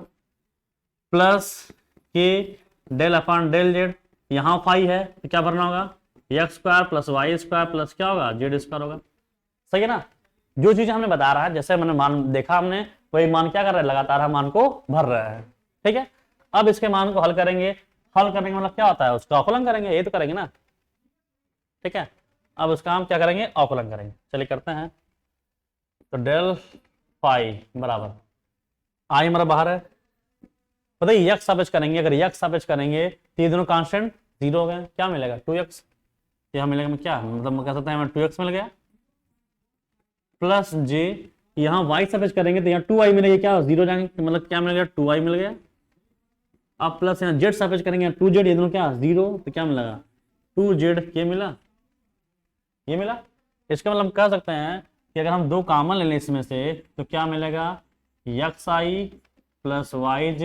plus k del upon del z, यहाँ फाई है तो क्या भरना होगा? X square plus Y square plus क्या होगा? जेड स्क्वायर होगा। सही है ना? जो चीज हमने बता रहा है, जैसे मैंने मान देखा, हमने वही मान क्या कर रहा है? लगातार हम मान को भर रहे हैं। ठीक है, अब इसके मान को हल करेंगे। हल करने का मतलब क्या होता है? उसका अवकलन करेंगे, ये तो करेंगे ना। ठीक है, अब उसका हम क्या करेंगे? अवकलन करेंगे। चलिए करते हैं। तो डेल फाई बराबर आई हमारा बाहर है, पता है यक्स सापेक्ष करेंगे। अगर यक्स सापेक्ष करेंगे तो ये दोनों कांस्टेंट 0 हो गए। क्या मिलेगा? 2x। यहाँ मिलेगा क्या? मतलब कह सकते हैं हमें 2x मिल गया प्लस जे, यहाँ y सापेक्ष करेंगे तो यहाँ 2i मिलेगा। क्या 0 जाएंगे तो मतलब क्या मिलेगा? 2i मिल गया। अब प्लस यहाँ z सापेक्ष करेंगे 2z, ये दोनों क्या 0 तो क्या मिलेगा? 2z। ये मिला, ये मिला। इसका मतलब कह सकते हैं कि अगर हम 2 कॉमन ले लें इसमें से तो क्या मिलेगा? xi प्लस yj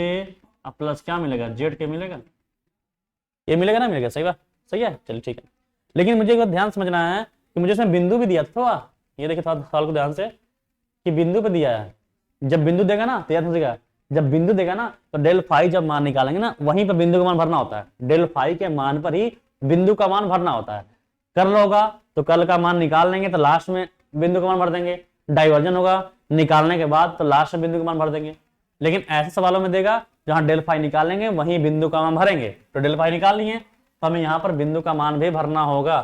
अब प्लस क्या मिलेगा? zk मिलेगा। ये मिलेगा ना? मिलेगा। सही बात, सही है। चलिए ठीक है, लेकिन मुझे एक बात ध्यान समझना है कि मुझे इसमें बिंदु भी दिया था थोड़ा। ये देखिए थोड़ा सवाल को ध्यान से कि बिंदु पे दिया है। जब बिंदु देगा ना तो याद रखिएगा, जब बिंदु देगा ना तो डेल फाई जब मान निकालेंगे ना वहीं पर बिंदु का मान भरना होता है। डेल फाई के मान पर ही बिंदु का मान भरना होता है। कर लो होगा तो कल का मान निकाल लेंगे तो लास्ट में बिंदु का मान भर देंगे, डाइवर्जन होगा निकालने के बाद तो लास्ट में बिंदु का मान भर देंगे। लेकिन ऐसे सवालों में देगा जहां डेल फाई निकालेंगे वहीं बिंदु का मान भरेंगे, तो डेल फाई निकाल लिए तो हमें यहाँ पर बिंदु का मान भी भरना होगा।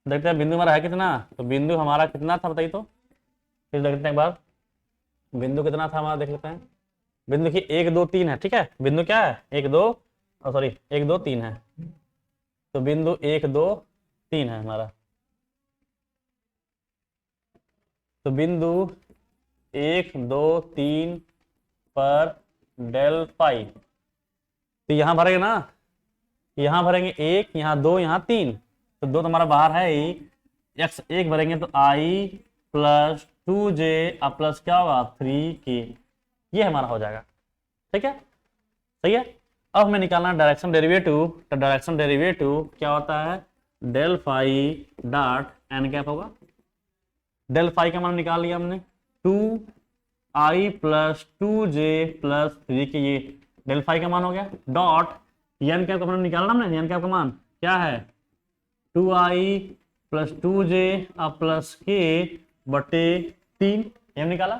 देखते हैं बिंदु हमारा है कितना, तो बिंदु हमारा कितना था बताइए, तो फिर देखते हैं एक बार बिंदु कितना था हमारा, देख लेते हैं। बिंदु की 1 2 3 है, ठीक है, बिंदु क्या है 1 2 सॉरी 1 2 3 है, तो बिंदु 1 2 3 है हमारा। तो बिंदु 1 2 3 पर डेल फाई, तो यहां भरेंगे ना, यहां भरेंगे 1, यहाँ 2, यहाँ 3, तो 2 तो हमारा बाहर है ही, x 1 भरेंगे तो i प्लस 2j प्लस क्या होगा 3k, ये हमारा हो जाएगा। ठीक है, सही है। अब हमें निकालना डायरेक्शन डेरिवेटिव, तो डायरेक्शन डेरिवेटिव क्या होता है, del phi dot N cap होगा। डेल फाई का मान निकाल लिया हमने 2i plus 2j plus 3k, ये डेल फाई का मान हो गया। डॉट एन कैप का मान निकालना हमने, एन कैप का मान क्या है 2i plus 2j plus k बटे 3, ये निकाला।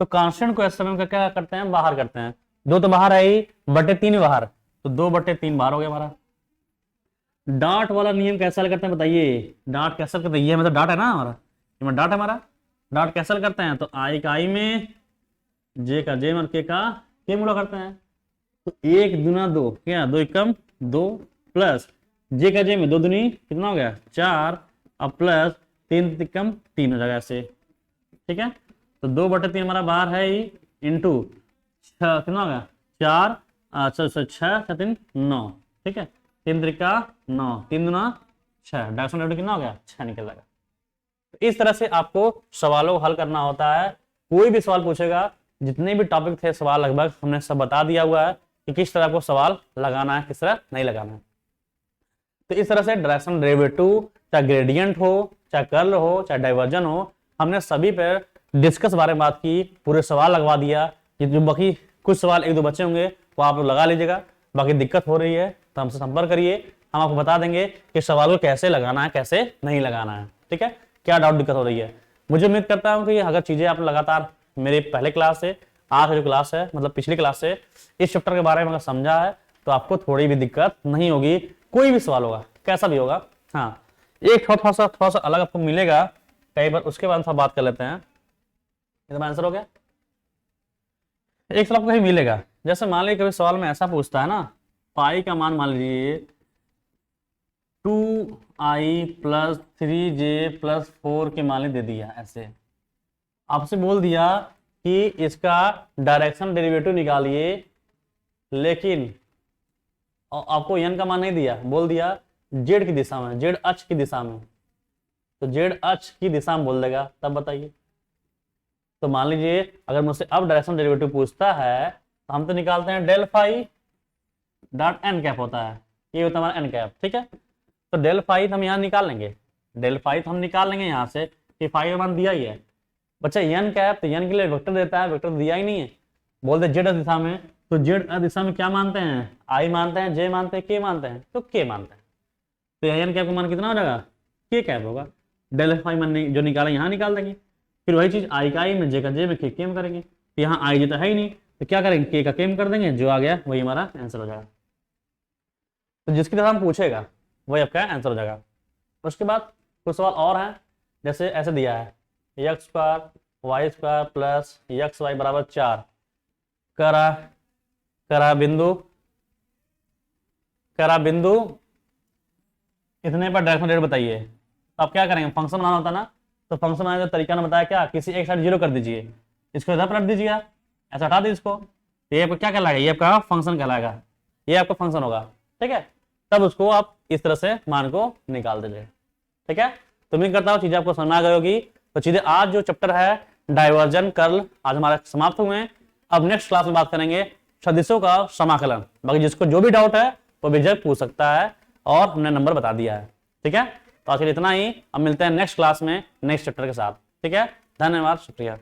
तो कांस्टेंट को इस समय में क्या करते हैं, बाहर करते हैं, 2 तो बाहर है ही, बटे 3 बाहर, तो 2 बटे 3 बाहर हो गया हमारा। डॉट वाला नियम कैसे हल करते हैं बताइए, डॉट कैसे करते हैं, ये मतलब डॉट है ना हमारा, ये डॉट है हमारा, डॉट कैसे हल करते हैं, तो i का i में, j का j में, k का k में करते हैं। तो 1 दूना 2, क्या 2 एकम 2 प्लस j का j में 2 दूनी कितना हो गया 4, अब प्लस 3 एकम 3 हो जाएगा ऐसे। ठीक है, तो 2 बटे 3 हमारा बाहर है ही, इंटू 6 कितना हो गया 4, 6 3 9, ठीक है, 3 त्रिका 9, 3 दूना 6, डायरेक्शन डेरिवेटिव कितना हो गया 6 निकल जाएगा। तो इस तरह से आपको सवालों को हल करना होता है। कोई भी सवाल पूछेगा, जितने भी टॉपिक थे सवाल लगभग हमने सब बता दिया हुआ है कि किस तरह को सवाल लगाना है, किस तरह नहीं लगाना है। तो इस तरह से डायरेक्शन डेरिवेटिव, चाहे ग्रेडियंट हो, चाहे कर्ल हो, चाहे डाइवर्जन हो, हमने सभी पर डिस्कस बारे में बात की, पूरे सवाल लगवा दिया। ये जो बाकी कुछ सवाल 1 2 बचे होंगे वो आप लोग लगा लीजिएगा। बाकी दिक्कत हो रही है तो हमसे संपर्क करिए, हम आपको बता देंगे कि सवाल को कैसे लगाना है, कैसे नहीं लगाना है। ठीक है, क्या डाउट दिक्कत हो रही है। मुझे उम्मीद करता हूँ कि अगर चीजें आप लगातार मेरे पहले क्लास से आज का जो क्लास है, मतलब पिछली क्लास से इस चैप्टर के बारे में अगर समझा है तो आपको थोड़ी भी दिक्कत नहीं होगी। कोई भी सवाल होगा, कैसा भी होगा, हाँ एक थोड़ा सा अलग आपको मिलेगा कई बार, उसके बाद हम बात कर लेते हैं। तो आंसर हो गया, एक सवाल आपको कहीं मिलेगा, जैसे मान लीजिए कभी सवाल में ऐसा पूछता है ना, पाई का मान मान लीजिए 2i प्लस 3j प्लस 4 के मान दे दिया, ऐसे आपसे बोल दिया कि इसका डायरेक्शन डेरिवेटिव निकालिए, लेकिन आपको n का मान नहीं दिया, बोल दिया z की दिशा में, z अक्ष की दिशा में, तो z अक्ष की दिशा में बोल देगा, तब बताइए। तो मान लीजिए अगर मुझसे अब डायरेक्शन डेरिवेटिव पूछता है तो हम तो निकालते हैं del phi dot N cap होता है, ये होता है हमारा एन कैप। ठीक है, तो डेल फाई हम यहाँ निकाल लेंगे, डेल फाई तो हम निकाल लेंगे यहाँ से कि फाई का मान दिया ही है। बच्चा एन कैप, तो एन के लिए वेक्टर देता है, वेक्टर दिया ही नहीं है, बोलते जेड दिशा में, तो जेड दिशा में क्या मानते हैं, आई मानते हैं, जे मानते हैं, के मानते हैं, तो के मानते हैं। तो एन कैप का मान कितना हो जाएगा, के कैप होगा। डेल फाई मान जो निकाला यहाँ निकाल देंगे, फिर वही चीज आई का आई में, जे का जे में, के केम करेंगे। तो यहाँ आई जे तो है ही नहीं, तो क्या करेंगे के का केम कर देंगे, जो आ गया वही हमारा आंसर हो जाएगा। तो जिसकी तरह हम पूछेगा वही आपका आंसर हो जाएगा। उसके बाद कुछ सवाल और हैं, जैसे ऐसे दिया है x square Y square plus X Y बराबर 4, करा बिंदु इतने पर डायरेक्शन डेरिवेटिव बताइए। तो आप क्या करेंगे, फंक्शन बनाना होता है ना, तो फंक्शन बनाने का तरीका ने बताया क्या, किसी एक साइड 0 कर दीजिए, इसको इधर पलट दीजिए, ऐसा हटा दीजिए इसको, तो ये आपका क्या कहलाएगा, ये आपका फंक्शन कहलाएगा, ये आपका फंक्शन होगा। ठीक है, तब उसको आप इस तरह से मान को निकाल दीजिए। ठीक है, तो उम्मीद करता हूँ चीजें आपको समझ आ गई होगी। तो चीजें आज जो चैप्टर है डाइवर्जन कर्ल आज हमारे समाप्त हुए हैं। अब नेक्स्ट क्लास में बात करेंगे सदिशों का समाकलन। बाकी जिसको जो भी डाउट है वो बेझिझक पूछ सकता है और हमने नंबर बता दिया है। ठीक है, तो आज के लिए इतना ही, अब मिलते हैं नेक्स्ट क्लास में नेक्स्ट चैप्टर के साथ। ठीक है, धन्यवाद, शुक्रिया।